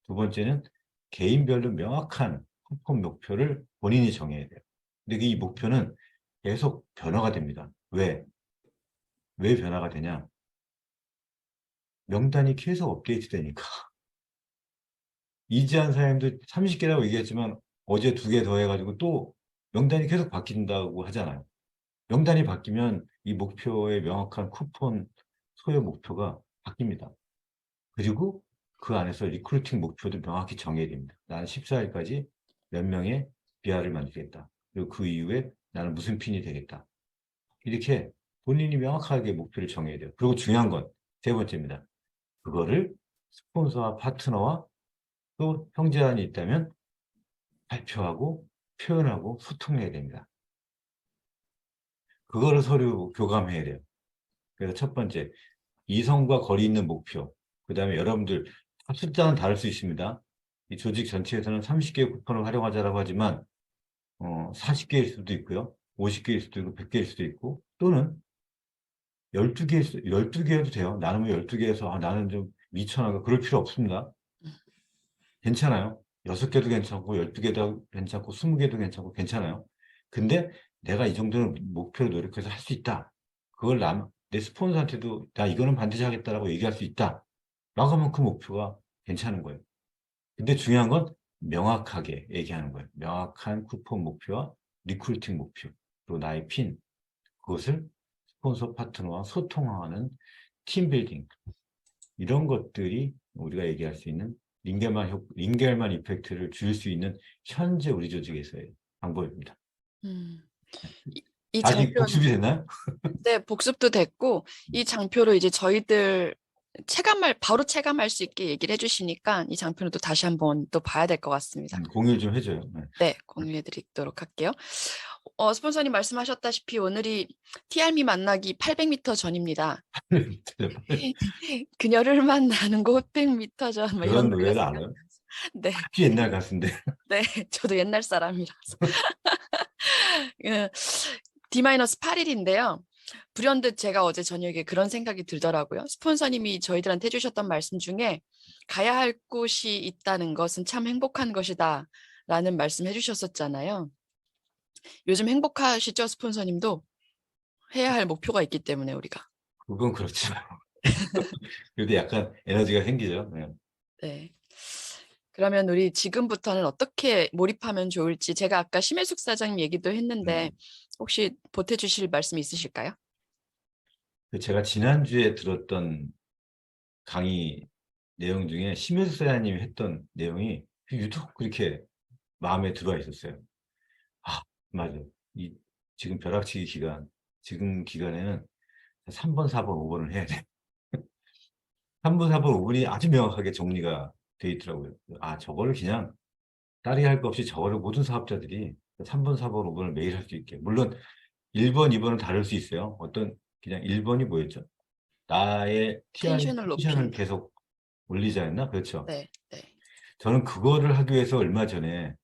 두 번째는 개인별로 명확한 컨펌 목표를 본인이 정해야 돼요. 근데 이 목표는 계속 변화가 됩니다. 왜 변화가 되냐? 명단이 계속 업데이트 되니까. 이지한 사장님도 30개라고 얘기했지만 어제 2개 더 해가지고 또 명단이 계속 바뀐다고 하잖아요. 명단이 바뀌면 이 목표의 명확한 쿠폰 소요 목표가 바뀝니다. 그리고 그 안에서 리크루팅 목표도 명확히 정해야 됩니다. 나는 14일까지 몇 명의 BR을 만들겠다. 그리고 그 이후에 나는 무슨 핀이 되겠다. 이렇게 본인이 명확하게 목표를 정해야 돼요. 그리고 중요한 건 3번째입니다. 그거를 스폰서와 파트너와 또 형제단이 있다면 발표하고 표현하고 소통해야 됩니다. 그거를 서로 교감해야 돼요. 그래서 첫 번째, 이성과 거리 있는 목표. 그 다음에 여러분들 숫자는 다를 수 있습니다. 이 조직 전체에서는 30개의 쿠폰을 활용하자라고 하지만 40개일 수도 있고요. 50개일 수도 있고 100개일 수도 있고 또는 12개여도 돼요. 나누면 12개에서 나는 좀 미천하고 그럴 필요 없습니다. 괜찮아요. 6개도 괜찮고 12개도 괜찮고 20개도 괜찮고 괜찮아요. 근데 내가 이 정도는 목표를 노력해서 할 수 있다. 그걸 내 스폰서한테도 나 이거는 반드시 하겠다라고 얘기할 수 있다. 라고 하면 그 목표가 괜찮은 거예요. 근데 중요한 건 명확하게 얘기하는 거예요. 명확한 쿠폰 목표와 리크루팅 목표, 그리고 나의 핀, 그것을 스폰서 파트너와 소통하는 팀빌딩, 이런 것들이 우리가 얘기할 수 있는 링겔만 이펙트를 줄일 수 있는 현재 우리 조직에서의 방법입니다. 이 아직 장표, 복습이 됐나요? 네, 복습도 됐고 이 장표로 이제 저희들 바로 체감할 수 있게 얘기를 해주시니까 이 장표는 또 다시 한번 또 봐야 될 것 같습니다. 공유 좀 해줘요. 네. 네, 공유해 드리도록 할게요. 스폰서님 말씀하셨다시피 오늘이 티알미 만나기 800m 전입니다. 그녀를 만나는 곳 100m 전. 뭐 그런 이런 노래가 노래를 알아요? 네, 아주 옛날 가수인데. 네, 저도 옛날 사람이라서. D-8일인데요. 불현듯 제가 어제 저녁에 그런 생각이 들더라고요. 스폰서님이 저희들한테 해주셨던 말씀 중에 가야 할 곳이 있다는 것은 참 행복한 것이다 라는 말씀 해주셨었잖아요. 요즘 행복하시죠, 스폰서님도? 해야 할 목표가 있기 때문에 우리가. 그건 그렇죠. 그래도 약간 에너지가 생기죠. 네. 네. 그러면 우리 지금부터는 어떻게 몰입하면 좋을지, 제가 아까 심혜숙 사장님 얘기도 했는데 혹시 보태주실 말씀 있으실까요? 제가 지난주에 들었던 강의 내용 중에 심혜수 사장님이 했던 내용이 유독 그렇게 마음에 들어와 있었어요. 아, 맞아. 지금 벼락치기 기간, 지금 기간에는 3번, 4번, 5번을 해야 돼. 3번, 4번, 5번이 아주 명확하게 정리가 돼 있더라고요. 아, 저거를 그냥 딸이 할 거 없이 저거를 모든 사업자들이 3번, 4번, 5번을 매일 할 수 있게. 물론 1번, 2번은 다를 수 있어요. 그냥 1번이 뭐였죠? 나의 텐션을 텐션을 높이는. 계속 올리자 했나? 그렇죠. 네, 네. 저는 그거를 하기 위해서 얼마 전에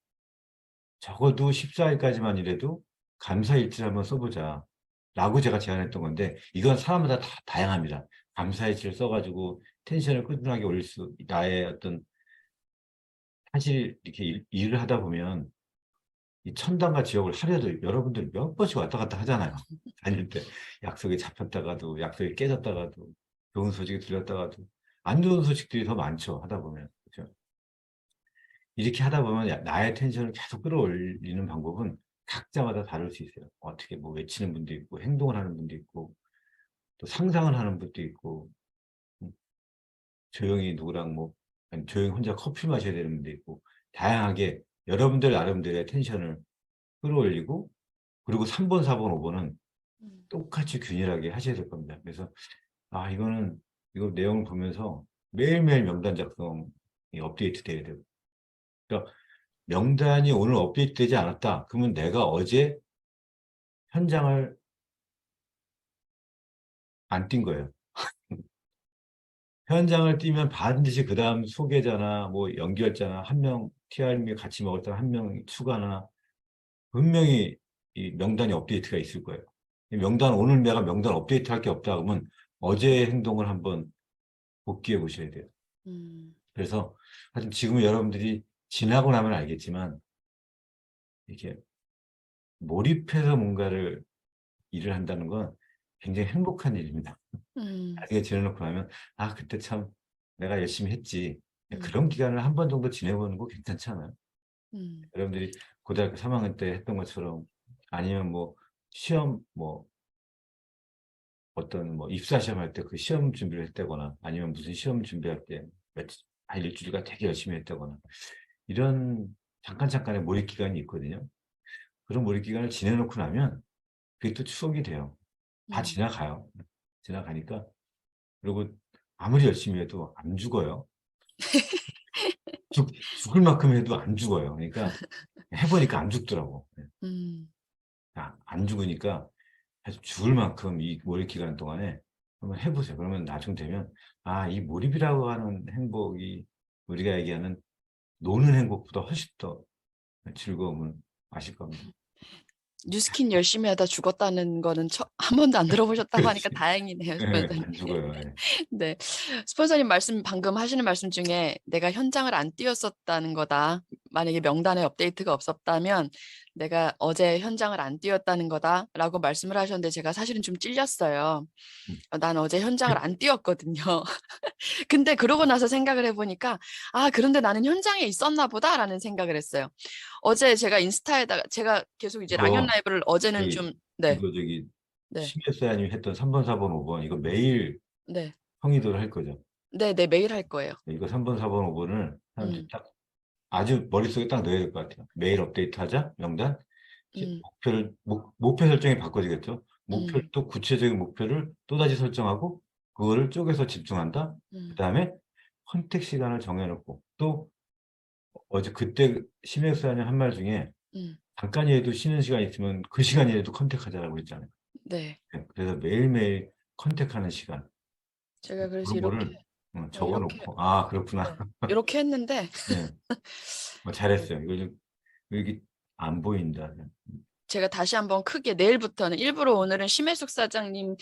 적어도 14일까지만 이래도 감사일지를 한번 써보자 라고 제가 제안했던 건데, 이건 사람마다 다 다양합니다. 감사일지를 써가지고 텐션을 꾸준하게 올릴 나의 어떤, 사실 이렇게 일을 하다 보면 이 천당과 지옥을 하려도 여러분들 몇 번씩 왔다 갔다 하잖아요. 다닐 때 약속이 잡혔다가도, 약속이 깨졌다가도, 좋은 소식이 들렸다가도, 안 좋은 소식들이 더 많죠. 하다 보면. 그렇죠? 이렇게 하다 보면 나의 텐션을 계속 끌어올리는 방법은 각자마다 다를 수 있어요. 어떻게 뭐 외치는 분도 있고, 행동을 하는 분도 있고, 또 상상을 하는 분도 있고, 조용히 누구랑 아니 조용히 혼자 커피 마셔야 되는 분도 있고, 다양하게 여러분들 나름대로의 텐션을 끌어올리고, 그리고 3번, 4번, 5번은 똑같이 균일하게 하셔야 될 겁니다. 그래서 이거 내용을 보면서 매일매일 명단 작성이 업데이트 돼야 되고, 그러니까 명단이 오늘 업데이트 되지 않았다. 그러면 내가 어제 현장을 안 뛴 거예요. 현장을 뛰면 반드시 그 다음 소개자나 뭐 연결자나 한 명, TRM이 같이 먹었던 한 명 추가나 분명히 이 명단이 업데이트가 있을 거예요. 오늘 내가 명단 업데이트 할 게 없다 그러면 어제의 행동을 한번 복귀해 보셔야 돼요. 그래서 하여튼 지금 여러분들이 지나고 나면 알겠지만 이렇게 몰입해서 뭔가를 일을 한다는 건 굉장히 행복한 일입니다. 나중에 지내놓고 나면 그때 참 내가 열심히 했지. 그런 기간을 한 번 정도 지내보는 거 괜찮지 않아요? 여러분들이 고등학교 3학년 때 했던 것처럼, 아니면 뭐 시험 어떤 입사 시험 할 때 그 시험 준비를 했다거나, 아니면 무슨 시험 준비할 때 일주일간 되게 열심히 했다거나, 이런 잠깐의 몰입 기간이 있거든요. 그런 몰입 기간을 지내놓고 나면 그게 또 추억이 돼요. 다 지나가요. 지나가니까. 그리고 아무리 열심히 해도 안 죽어요. 죽을 만큼 해도 안 죽어요. 그러니까 해보니까 안 죽더라고. 안 죽으니까 죽을 만큼 이 몰입 기간 동안에 한번 해보세요. 그러면 나중 되면 이 몰입이라고 하는 행복이 우리가 얘기하는 노는 행복보다 훨씬 더 즐거움을 아실 겁니다. 뉴스킨 열심히 하다 죽었다는 거는 한 번도 안 들어보셨다고 하니까 다행이네요. 스폰서님. 안 죽어요. 네. 네. 스폰서님 방금 하시는 말씀 중에 내가 현장을 안 뛰었었다는 거다. 만약에 명단에 업데이트가 없었다면 내가 어제 현장을 안 뛰었다는 거다라고 말씀을 하셨는데, 제가 사실은 좀 찔렸어요. 난 어제 현장을 안 뛰었거든요. 근데 그러고 나서 생각을 해보니까 그런데 나는 현장에 있었나 보다라는 생각을 했어요. 어제 제가 인스타에다가, 제가 계속 이제 랑연 라이브를 어제는 좀 네. 이거 심혜수님이 했던 3번, 4번, 5번 이거 매일 네. 형이도록 할 거죠. 네, 매일 할 거예요. 이거 3번, 4번, 5번을 딱 아주 머릿속에 딱 넣어야 될 것 같아요. 매일 업데이트 하자, 명단. 목표 설정이 바꿔지겠죠. 목표를 또 구체적인 목표를 또다시 설정하고 그거를 쪼개서 집중한다. 그 다음에 컨택 시간을 정해놓고, 또 어제 그때 심혜수님 한 말 중에 잠깐이라도 쉬는 시간이 있으면 그 시간이라도 컨택하자라고 했잖아요. 네. 네, 그래서 매일매일 컨택하는 시간. 제가 그래서 그런 이렇게 거를 이렇게 적어놓고, 아, 그렇구나. 네. 이렇게 했는데 네. 잘했어요. 이게 안 보인다. 제가 다시 한번 크게 내일부터는 일부러 오늘은 심혜숙 사장님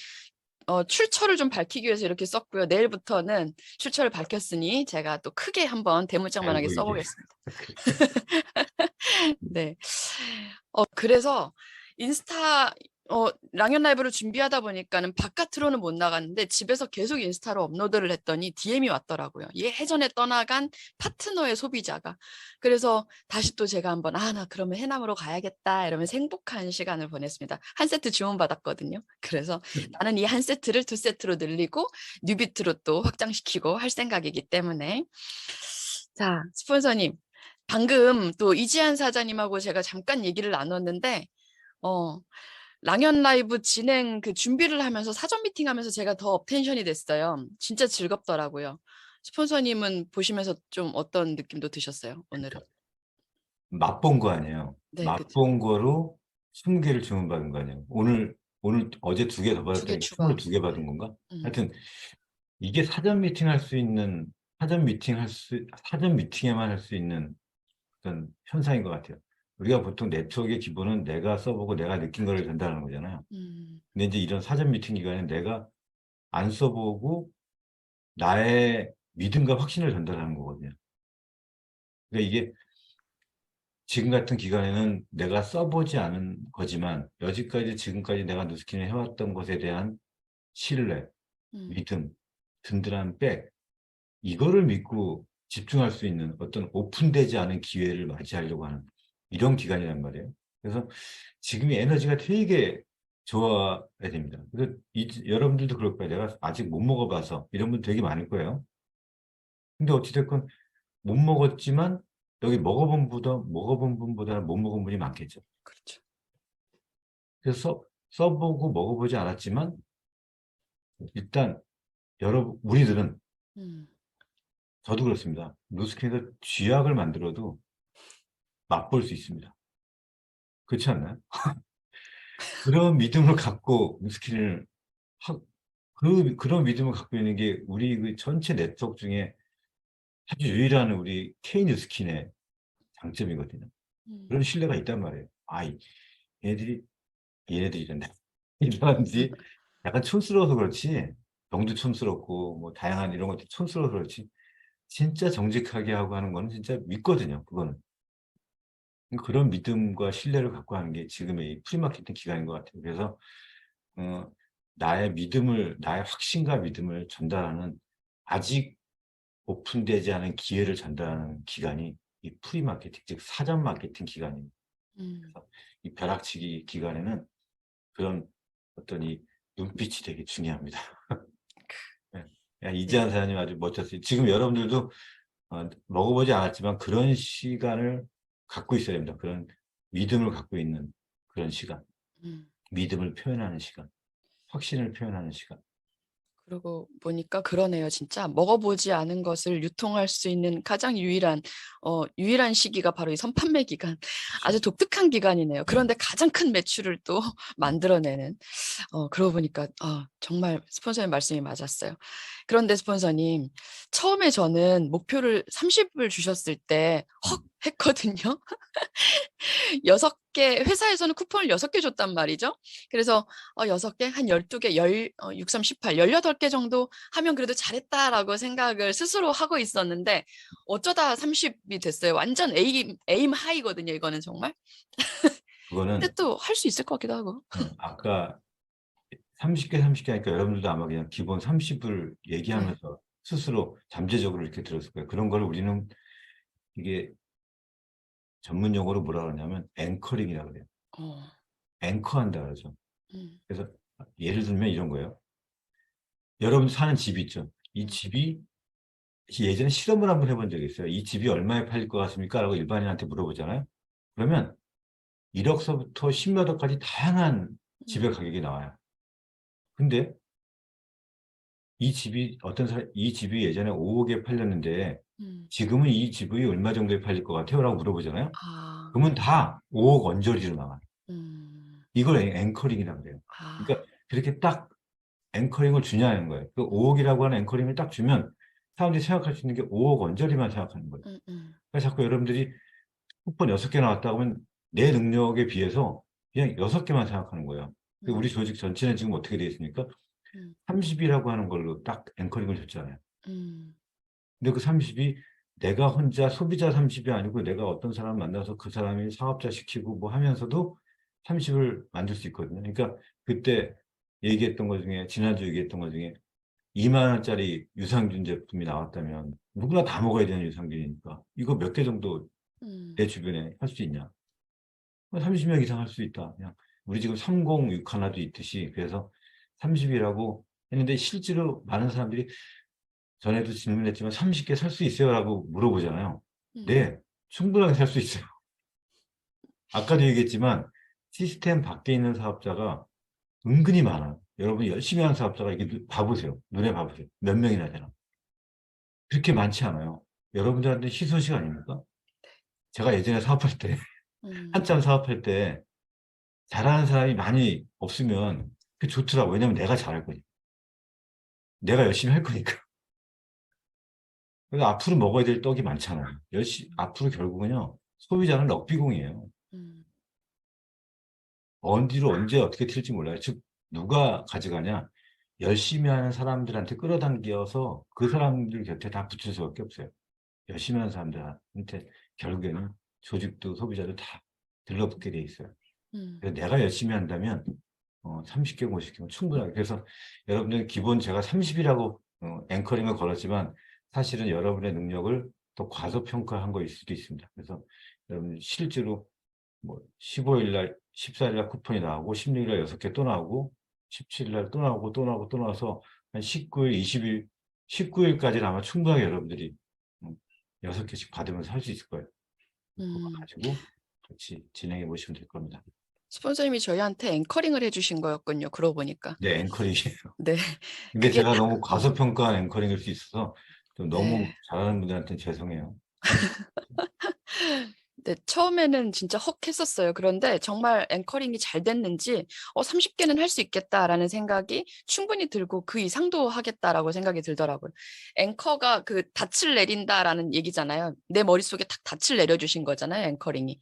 출처를 좀 밝히기 위해서 이렇게 썼고요. 내일부터는 출처를 밝혔으니 제가 또 크게 한번 잘 대문짝만하게 보이게. 써보겠습니다. 네. 그래서 인스타 랑연 라이브를 준비하다 보니까는 바깥으로는 못 나갔는데 집에서 계속 인스타로 업로드를 했더니 DM이 왔더라고요. 예전에 떠나간 파트너의 소비자가. 그래서 다시 또 제가 한번 나 그러면 해남으로 가야겠다 이러면서 행복한 시간을 보냈습니다. 한 세트 주문받았거든요. 그래서 나는 이 한 세트를 2세트로 늘리고 뉴비트로 또 확장시키고 할 생각이기 때문에 자, 스폰서님 방금 또 이지한 사장님하고 제가 잠깐 얘기를 나눴는데 랑연 라이브 진행 그 준비를 하면서 사전 미팅하면서 제가 더 업텐션이 됐어요. 진짜 즐겁더라고요. 스폰서님은 보시면서 좀 어떤 느낌도 드셨어요? 오늘은? 맛본 거 아니에요. 네, 맛본 거로 20개를 주문받은 거 아니에요. 오늘 어제 2개 더 두 개 받았더니 추가. 22개 받은 건가? 음. 하여튼 이게 사전 미팅에만 할 수 있는 어떤 현상인 것 같아요. 우리가 보통 네트워크의 기본은 내가 써보고 내가 느낀 거를 전달하는 거잖아요. 근데 이제 이런 사전 미팅 기간에 내가 안 써보고 나의 믿음과 확신을 전달하는 거거든요. 그러니까 이게 지금 같은 기간에는 내가 써보지 않은 거지만 지금까지 내가 누스킨을 해왔던 것에 대한 신뢰, 믿음, 든든한 백, 이거를 믿고 집중할 수 있는 어떤 오픈되지 않은 기회를 맞이하려고 하는 이런 기간이란 말이에요. 그래서 지금의 에너지가 되게 좋아야 됩니다. 그래서 여러분들도 그럴 거예요. 내가 아직 못 먹어봐서 이런 분 되게 많을 거예요. 근데 어찌됐건 못 먹었지만 여기 먹어본 분보다는 못 먹은 분이 많겠죠. 그렇죠. 그래서 써보고 먹어보지 않았지만 일단 우리들은 저도 그렇습니다. 누스킨에서 쥐약을 만들어도 맛볼 수 있습니다. 그렇지 않나요? 그런 믿음을 갖고 누스킨을 그런 믿음을 갖고 있는 게 우리 그 전체 네트워크 중에 아주 유일한 우리 K 누스킨의 장점이거든요. 그런 신뢰가 있단 말이에요. 얘네들이란다. 이 사람들이 약간 촌스러워서 그렇지, 병도 촌스럽고 뭐 다양한 이런 것도 촌스러워서 그렇지, 진짜 정직하게 하고 하는 거는 진짜 믿거든요. 그거는. 그런 믿음과 신뢰를 갖고 하는 게 지금의 이 프리마케팅 기간인 것 같아요. 그래서 나의 확신과 믿음을 전달하는 아직 오픈되지 않은 기회를 전달하는 기간이 이 프리마케팅, 즉 사전 마케팅 기간입니다. 그래서 이 벼락치기 기간에는 그런 어떤 이 눈빛이 되게 중요합니다. 네. 이지한 사장님 아주 멋졌어요. 지금 여러분들도 먹어보지 않았지만 그런 시간을 갖고 있어야 됩니다. 그런 믿음을 갖고 있는 그런 시간. 믿음을 표현하는 시간. 확신을 표현하는 시간. 그러고 보니까 그러네요. 진짜 먹어보지 않은 것을 유통할 수 있는 가장 유일한 시기가 바로 이 선판매 기간. 아주 독특한 기간이네요. 그런데 가장 큰 매출을 또 만들어내는. 그러고 보니까 정말 스폰서님 말씀이 맞았어요. 그런데 스폰서님, 처음에 저는 목표를 30을 주셨을 때 헉 했거든요. 6개, 회사에서는 쿠폰을 6개 줬단 말이죠. 그래서 6개, 한 12개, 6, 3, 18, 18개 정도 하면 그래도 잘했다라고 생각을 스스로 하고 있었는데 어쩌다 30이 됐어요. 완전 에임 하이거든요, 이거는 정말. 그거는 근데 또 할 수 있을 것 같기도 하고. 아까 30개 하니까 여러분들도 아마 그냥 기본 30을 얘기하면서 스스로 잠재적으로 이렇게 들었을 거예요. 그런 걸 우리는 이게 전문 용어로 뭐라 그러냐면 앵커링이라고 그래요. 앵커한다 그러죠. 그래서 예를 들면 이런 거예요. 여러분 사는 집이 있죠. 이 집이 예전에 실험을 한번 해본 적이 있어요. 이 집이 얼마에 팔릴 것 같습니까? 라고 일반인한테 물어보잖아요. 그러면 1억서부터 10몇 억까지 다양한 집의 가격이 나와요. 근데 이 집이 예전에 5억에 팔렸는데 지금은 이 집이 얼마 정도에 팔릴 것 같아요? 라고 물어보잖아요. 그러면 다 5억 언저리로 나가요. 음. 이걸 앵커링이라고 그래요. 아. 그러니까 그렇게 딱 앵커링을 주냐는 거예요. 그 5억이라고 하는 앵커링을 딱 주면 사람들이 생각할 수 있는 게 5억 언저리만 생각하는 거예요. 그래서 자꾸 여러분들이 쿠폰 6개 나왔다고 하면 내 능력에 비해서 그냥 6개만 생각하는 거예요. 우리 조직 전체는 지금 어떻게 되어 있습니까? 음. 30이라고 하는 걸로 딱 앵커링을 줬잖아요. 음. 근데 그 30이 내가 혼자 소비자 30이 아니고 내가 어떤 사람 만나서 그 사람이 사업자 시키고 뭐 하면서도 30을 만들 수 있거든요. 그러니까 그때 얘기했던 것 중에 지난주 얘기했던 것 중에 2만 원짜리 유산균 제품이 나왔다면 누구나 다 먹어야 되는 유산균이니까 이거 몇 개 정도 내 주변에 할 수 있냐? 30명 이상 할 수 있다. 그냥 우리 지금 306 하나도 있듯이 그래서 30이라고 했는데 실제로 많은 사람들이 전에도 질문했지만 30개 살 수 있어요? 라고 물어보잖아요. 네, 충분하게 살 수 있어요. 아까도 얘기했지만 시스템 밖에 있는 사업자가 은근히 많아요. 여러분이 열심히 하는 사업자가 이게 봐보세요. 눈에 봐보세요. 몇 명이나 되나. 그렇게 많지 않아요. 여러분들한테 희소식 아닙니까? 제가 예전에 사업할 때, 한참 사업할 때 잘하는 사람이 많이 없으면 그게 좋더라고요. 왜냐면 내가 잘할 거니까. 내가 열심히 할 거니까. 그래서 앞으로 먹어야 될 떡이 많잖아요. 앞으로 결국은요, 소비자는 럭비공이에요. 어디로 언제 어떻게 튈지 몰라요. 즉, 누가 가져가냐? 열심히 하는 사람들한테 끌어당겨서 그 사람들 곁에 다 붙일 수밖에 없어요. 열심히 하는 사람들한테 결국에는 조직도 소비자도 다 들러붙게 돼 있어요. 그래서 내가 열심히 한다면 30개, 50개면 충분하게. 그래서 여러분들 기본 제가 30이라고 앵커링을 걸었지만 사실은 여러분의 능력을 더 과소평가한 거일 수도 있습니다. 그래서 여러분 실제로 뭐 15일 날, 14일 날 쿠폰이 나오고 16일 날 6개 또 나오고 17일 날 또 나오고 또 나오고 또 나와서 한 19일, 20일, 19일까지는 아마 충분하게 여러분들이 6개씩 받으면서 할 수 있을 거예요. 그거 가지고 같이 진행해 보시면 될 겁니다. 스폰서님이 저희한테 앵커링을 해주신 거였군요. 그러고 보니까. 네, 앵커링이에요. 네. 근데 그게 제가 너무 과소평가한 앵커링일 수 있어서 좀 너무 네. 잘하는 분들한테는 죄송해요. 네, 처음에는 진짜 헉 했었어요. 그런데 정말 앵커링이 잘 됐는지 30개는 할 수 있겠다라는 생각이 충분히 들고 그 이상도 하겠다라고 생각이 들더라고요. 앵커가 그 닻을 내린다라는 얘기잖아요. 내 머릿속에 탁 닻을 내려주신 거잖아요. 앵커링이.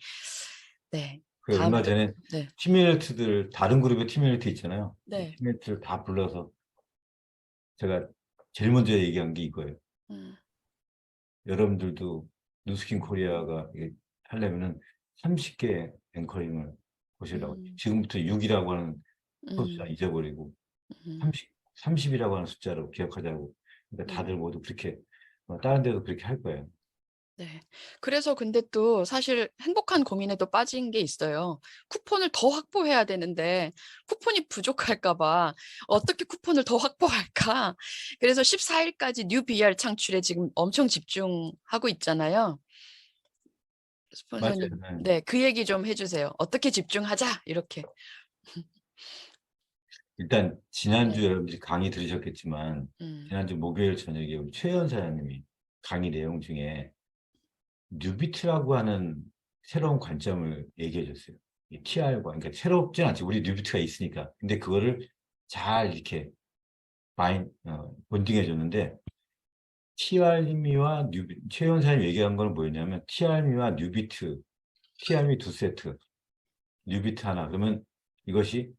네. 그 얼마 다음에도 전에 네. 티메리트들 다른 그룹의 티메리트 있잖아요. 네. 티메리트를 다 불러서 제가 제일 먼저 얘기한 게 이거예요. 여러분들도 누스킨 코리아가 하려면은 30개 앵커링을 보시라고. 지금부터 6이라고 하는 숫자 잊어버리고 30이라고 하는 숫자로 기억하자고. 그러니까 다들 모두 그렇게 다른 데도 그렇게 할 거예요. 네. 그래서 근데 또 사실 행복한 고민에도 빠진 게 있어요. 쿠폰을 더 확보해야 되는데 쿠폰이 부족할까 봐 어떻게 쿠폰을 더 확보할까? 그래서 14일까지 뉴 BR 창출에 지금 엄청 집중하고 있잖아요. 스폰서님, 맞아요. 네, 그 얘기 좀 해주세요. 어떻게 집중하자 이렇게. 일단 지난주 네. 여러분들이 강의 들으셨겠지만 지난주 목요일 저녁에 우리 최현 사장님이 강의 내용 중에 뉴비트라고 하는 새로운 관점을 얘기해 줬어요. 이 TR과 그러니까 새롭진 않지. 우리 뉴비트가 있으니까. 근데 그거를 잘 이렇게 본딩해 줬는데 TR미와 최현 사장님 얘기한 건 뭐였냐면 TR미와 뉴비트, TR미 2세트, 뉴비트 하나. 그러면 이것이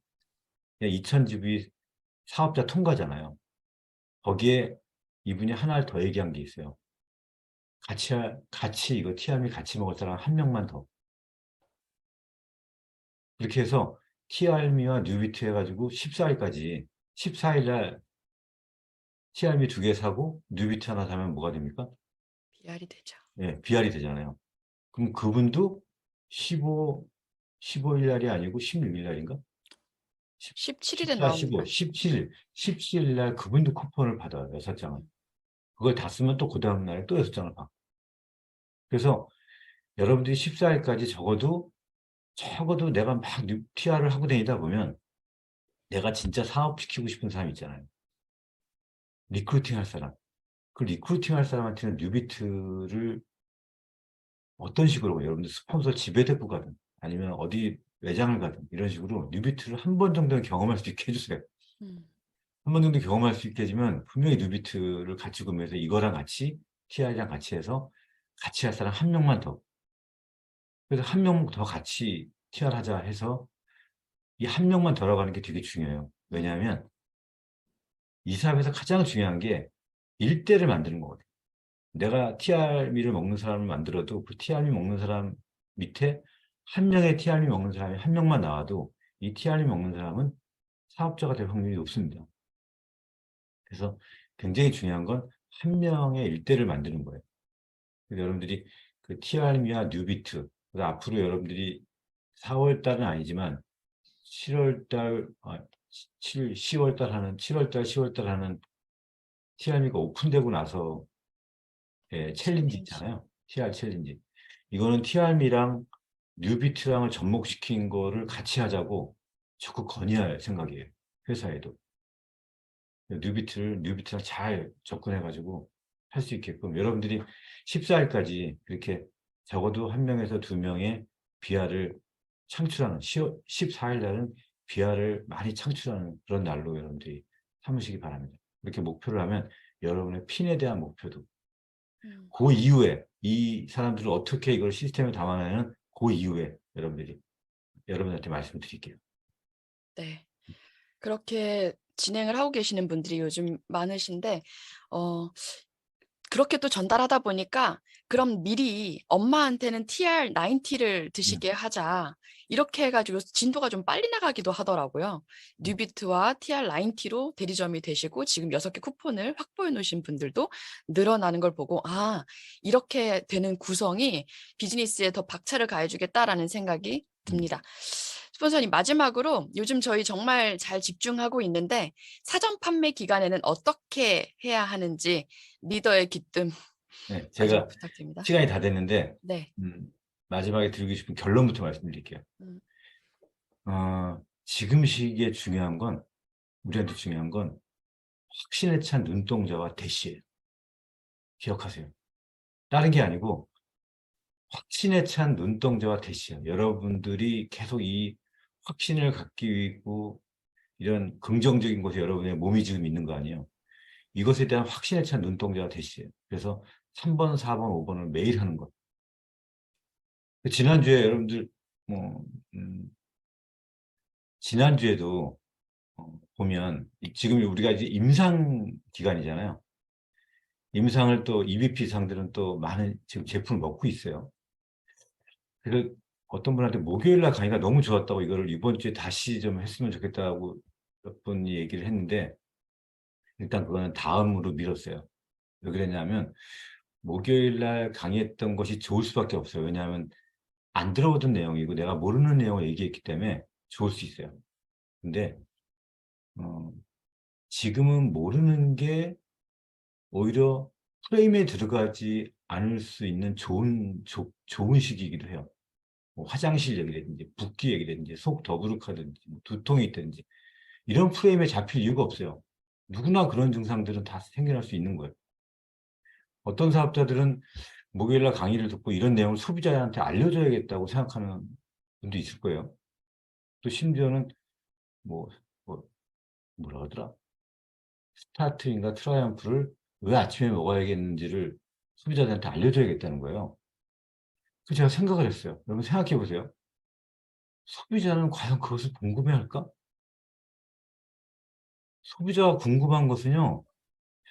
2000집이 사업자 통과잖아요. 거기에 이분이 하나를 더 얘기한 게 있어요. 같이 이거 TR미 같이 먹을 사람 한 명만 더. 그렇게 해서 TR미와 뉴비트 해가지고 14일까지 14일날 TR미 2개 사고 뉴비트 하나 사면 뭐가 됩니까? BR이 되죠. 네, BR이 되잖아요. 그럼 그분도 15일 날이 아니고 16일 날인가? 17일에 14, 15, 나옵니다. 17일 날 그분도 쿠폰을 받아요. 6장을. 그걸 다 쓰면 또 그 다음날 또 6장을 받고. 그래서 여러분들이 14일까지 적어도 내가 막 TR을 하고 다니다 보면 내가 진짜 사업시키고 싶은 사람 있잖아요. 리크루팅 할 사람. 그 리크루팅 할 사람한테는 뉴비트를 어떤 식으로 여러분들 스폰서 집에 데리고 가든 아니면 어디 외장을 가든 이런 식으로 뉴비트를 한 번 정도는 경험할 수 있게 해주세요. 음. 한 번 정도 경험할 수 있게 해주면 분명히 뉴비트를 같이 구매해서 이거랑 같이 TR이랑 같이 해서 같이 할 사람 한 명만 더. 그래서 한 명 더 같이 TR 하자 해서 이 한 명만 들어가는 게 되게 중요해요. 왜냐하면 이 사업에서 가장 중요한 게 일대를 만드는 거거든요. 내가 TR미를 먹는 사람을 만들어도 그 TR미 먹는 사람 밑에 한 명의 TR미 먹는 사람이 한 명만 나와도 이 TR미 먹는 사람은 사업자가 될 확률이 높습니다. 그래서 굉장히 중요한 건 한 명의 일대를 만드는 거예요. 그래서 여러분들이 그 TR미와 뉴비트, 그래서 앞으로 여러분들이 4월 달은 아니지만 7월 달, 10월 달 하는, 7월 달, 10월 달 하는 TR미가 오픈되고 나서 챌린지 있잖아요. TR 챌린지. 이거는 TR미랑 뉴비트랑을 접목시킨 거를 같이 하자고 적극 건의할 생각이에요. 회사에도. 뉴비트랑 잘 접근해가지고 할 수 있게끔 여러분들이 14일까지 그렇게 적어도 한 명에서 두 명의 비아를 창출하는 14일 날은 비아를 많이 창출하는 그런 날로 여러분들이 삼으시기 바랍니다. 이렇게 목표를 하면 여러분의 핀에 대한 목표도 그 이후에 이 사람들을 어떻게 이걸 시스템에 담아내는 그 이후에 여러분들한테 말씀드릴게요. 네. 그렇게 진행을 하고 계시는 분들이 요즘 많으신데, 그렇게 또 전달하다 보니까, 그럼 미리 엄마한테는 TR90를 드시게 하자. 이렇게 해가지고 진도가 좀 빨리 나가기도 하더라고요. 뉴비트와 TR90로 대리점이 되시고, 지금 6개 쿠폰을 확보해 놓으신 분들도 늘어나는 걸 보고, 아, 이렇게 되는 구성이 비즈니스에 더 박차를 가해주겠다라는 생각이 듭니다. 스폰서님, 마지막으로 요즘 저희 정말 잘 집중하고 있는데 사전 판매 기간에는 어떻게 해야 하는지 리더의 기뜸 네, 마지막 제가 부탁드립니다. 시간이 다 됐는데 네. 마지막에 드리고 싶은 결론부터 말씀드릴게요. 지금 시기에 중요한 건 우리한테 중요한 건 확신에 찬 눈동자와 대시예요. 기억하세요. 다른 게 아니고 확신에 찬 눈동자와 대시예요. 여러분들이 계속 이 확신을 갖기 위고 이런 긍정적인 곳에 여러분의 몸이 지금 있는 거 아니에요. 이것에 대한 확신에 찬 눈동자와 대시예요. 그래서 3번, 4번, 5번을 매일 하는 것. 지난주에 여러분들 지난주에도 보면 지금 우리가 이제 임상 기간이잖아요. 임상을 또 EBP 상들은 또 많은 지금 제품을 먹고 있어요. 그래서 어떤 분한테 목요일 날 강의가 너무 좋았다고 이거를 이번 주에 다시 좀 했으면 좋겠다고 몇 분이 얘기를 했는데 일단 그거는 다음으로 미뤘어요. 왜 그랬냐면 목요일 날 강의했던 것이 좋을 수밖에 없어요. 왜냐하면 안 들어오던 내용이고 내가 모르는 내용을 얘기했기 때문에 좋을 수 있어요. 근데 지금은 모르는 게 오히려 프레임에 들어가지 않을 수 있는 좋은 시기이기도 해요. 뭐 화장실 얘기라든지 붓기 얘기라든지 속 더부룩하든지 뭐 두통이 있든지 이런 프레임에 잡힐 이유가 없어요. 누구나 그런 증상들은 다 생겨날 수 있는 거예요. 어떤 사업자들은 목요일날 강의를 듣고 이런 내용을 소비자한테 알려줘야겠다고 생각하는 분도 있을 거예요. 또 심지어는 뭐라 하더라? 스타트인가 트라이언프를 왜 아침에 먹어야겠는지를 소비자들한테 알려줘야겠다는 거예요. 그래서 제가 생각을 했어요. 여러분 생각해 보세요. 소비자는 과연 그것을 궁금해할까? 소비자가 궁금한 것은요.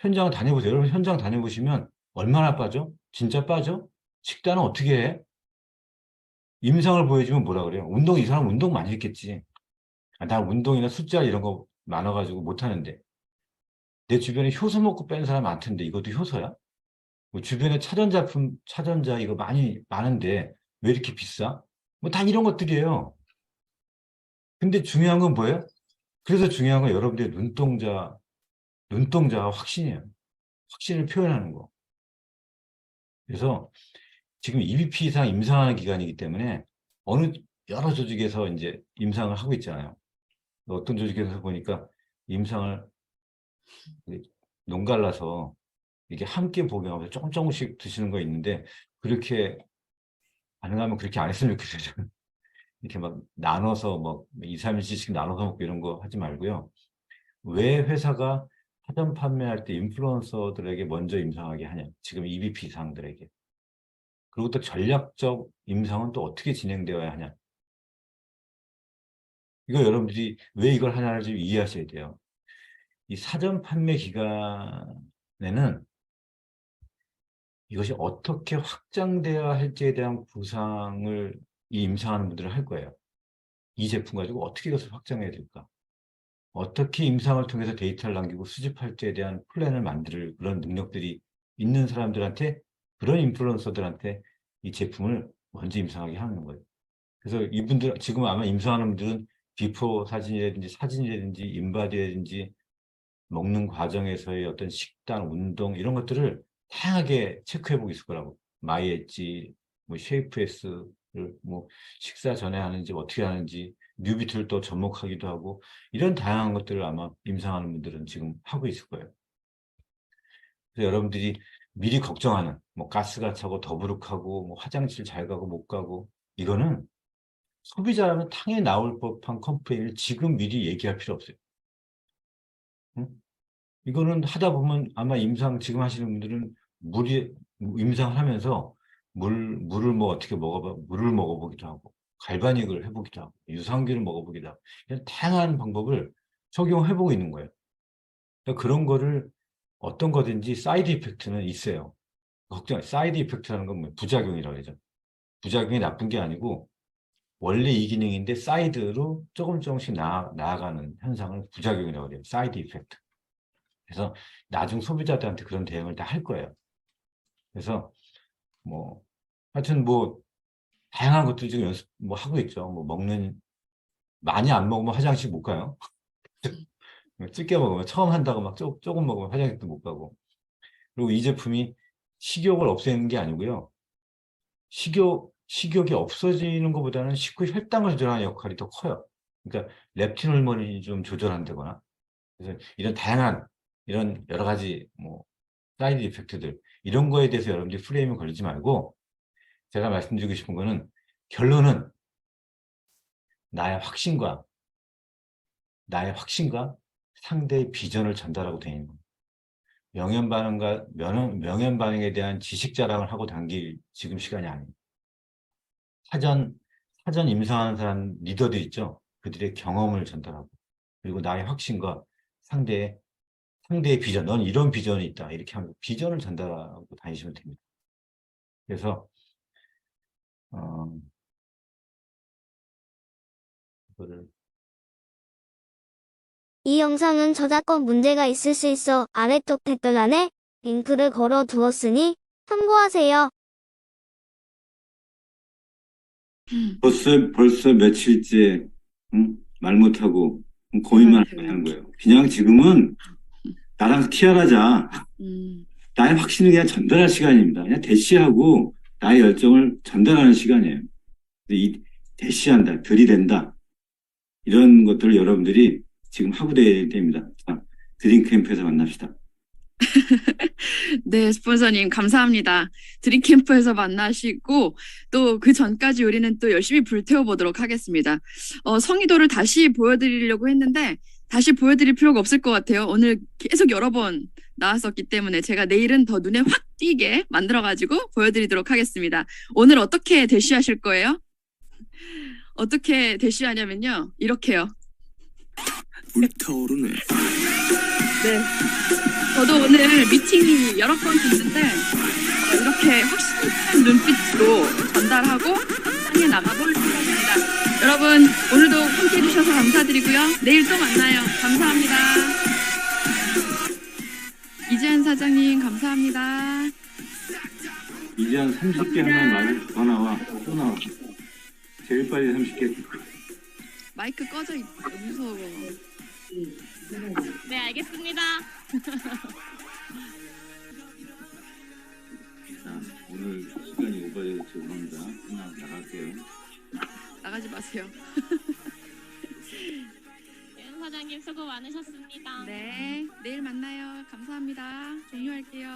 현장을 다녀보세요. 여러분 현장 다녀보시면 얼마나 빠져? 진짜 빠져? 식단은 어떻게 해? 임상을 보여주면 뭐라 그래요? 이 사람 운동 많이 했겠지. 나 운동이나 숫자 이런 거 많아가지고 못하는데. 내 주변에 효소 먹고 뺀 사람 많던데 이것도 효소야? 뭐 주변에 차전자 이거 많은데 왜 이렇게 비싸? 뭐 다 이런 것들이에요. 근데 중요한 건 뭐예요? 그래서 중요한 건 여러분들의 눈동자와 확신이에요. 확신을 표현하는 거. 그래서 지금 EBP 이상 임상하는 기간이기 때문에 여러 조직에서 이제 임상을 하고 있잖아요. 어떤 조직에서 보니까 임상을 농갈라서 이게 함께 복용하면서 조금씩 드시는 거 있는데 그렇게 가능하면 그렇게 안 했으면 좋겠어요. 저는. 이렇게 막 나눠서 뭐 2, 3일씩 나눠서 먹고 이런 거 하지 말고요. 왜 회사가 사전 판매할 때 인플루언서들에게 먼저 임상하게 하냐? 지금 EVP 상들에게. 그리고 또 전략적 임상은 또 어떻게 진행되어야 하냐? 이거 여러분들이 왜 이걸 하냐를 좀 이해하셔야 돼요. 이 사전 판매 기간에는 이것이 어떻게 확장되어야 할지에 대한 구상을 이 임상하는 분들은 할 거예요. 이 제품 가지고 어떻게 이것을 확장해야 될까? 어떻게 임상을 통해서 데이터를 남기고 수집할지에 대한 플랜을 만들 그런 능력들이 있는 사람들한테, 그런 인플루언서들한테 이 제품을 먼저 임상하게 하는 거예요. 그래서 이분들, 지금 아마 임상하는 분들은 비포 사진이라든지 인바디라든지 먹는 과정에서의 어떤 식단, 운동 이런 것들을 다양하게 체크해보고 있을 거라고. 마이엣지, 뭐 쉐이프에스를 뭐 식사 전에 하는지 어떻게 하는지, 뉴비트를 또 접목하기도 하고, 이런 다양한 것들을 아마 임상하는 분들은 지금 하고 있을 거예요. 그래서 여러분들이 미리 걱정하는 뭐 가스가 차고 더부룩하고 뭐 화장실 잘 가고 못 가고, 이거는 소비자라면 당연히 나올 법한 컴플레인을 지금 미리 얘기할 필요 없어요. 응? 이거는 하다 보면 아마 임상 지금 하시는 분들은 임상을 하면서 물을 뭐 어떻게 물을 먹어보기도 하고, 갈바닉을 해보기도 하고, 유산균을 먹어보기도 하고, 이런 다양한 방법을 적용해보고 있는 거예요. 그러니까 그런 거를 어떤 거든지 사이드 이펙트는 있어요. 사이드 이펙트라는 건 뭐 부작용이라고 하죠. 부작용이 나쁜 게 아니고 원래 이 기능인데 사이드로 조금씩 나아가는 현상을 부작용이라고 해요. 사이드 이펙트. 그래서 나중 소비자들한테 그런 대응을 다 할 거예요. 그래서 뭐 하여튼 뭐 다양한 것들 지금 연습 뭐 하고 있죠. 뭐 많이 안 먹으면 화장실 못 가요. 적게 먹으면 처음 한다고 막 조금 먹으면 화장실도 못 가고. 그리고 이 제품이 식욕을 없애는 게 아니고요. 식욕이 없어지는 것보다는 식후 혈당을 조절하는 역할이 더 커요. 그러니까 렙틴 호르몬이 좀 조절한다거나, 그래서 이런 다양한 이런 여러 가지 뭐 사이드 이펙트들, 이런 거에 대해서 여러분들이 프레임을 걸리지 말고, 제가 말씀드리고 싶은 거는, 결론은 나의 확신과 상대의 비전을 전달하고 다니는 거예요. 명연 반응에 대한 지식 자랑을 하고 당길 지금 시간이 아니에요. 사전 임상하는 사람 리더들 있죠. 그들의 경험을 전달하고, 그리고 나의 확신과 상대의 비전, 넌 이런 비전이 있다, 이렇게 하면 비전을 전달하고 다니시면 됩니다. 그래서 이거를 이 영상은 저작권 문제가 있을 수 있어 아래쪽 댓글란에 링크를 걸어 두었으니 참고하세요. 벌써 며칠째 말 못하고 고민만 하는 거예요. 그냥 지금은 나랑 티알하자. 나의 확신을 그냥 전달할 시간입니다. 그냥 대시하고 나의 열정을 전달하는 시간이에요. 이 대시한다, 들이댄다, 이런 것들을 여러분들이 지금 하고 돼야 됩니다. 자, 드림캠프에서 만납시다. 네, 스폰서님 감사합니다. 드림캠프에서 만나시고 또 그 전까지 우리는 또 열심히 불태워 보도록 하겠습니다. 성의도를 다시 보여드리려고 했는데 다시 보여드릴 필요가 없을 것 같아요. 오늘 계속 여러 번 나왔었기 때문에 제가 내일은 더 눈에 확 띄게 만들어가지고 보여드리도록 하겠습니다. 오늘 어떻게 대쉬하실 거예요? 어떻게 대쉬하냐면요. 이렇게요. 불타오르네. 네. 저도 오늘 미팅이 여러 건 있는데 이렇게 확실한 눈빛으로 전달하고 확장해 나가볼 생각입니다. 여러분 오늘도 함께해 주셔서 감사드리고요. 내일 또 만나요. 감사합니다. 이재한 사장님 감사합니다. 이제 한 30개 하면 말이 더 나와. 또 나와. 제일 빨리 30개. 마이크 꺼져 있어. 무서워. 네, 알겠습니다. 자, 오늘 시간이 오버돼서 죄송합니다. 그냥 나갈게요. 나가지 마세요. 윤 사장님 수고 많으셨습니다. 네. 내일 만나요. 감사합니다. 종료할게요.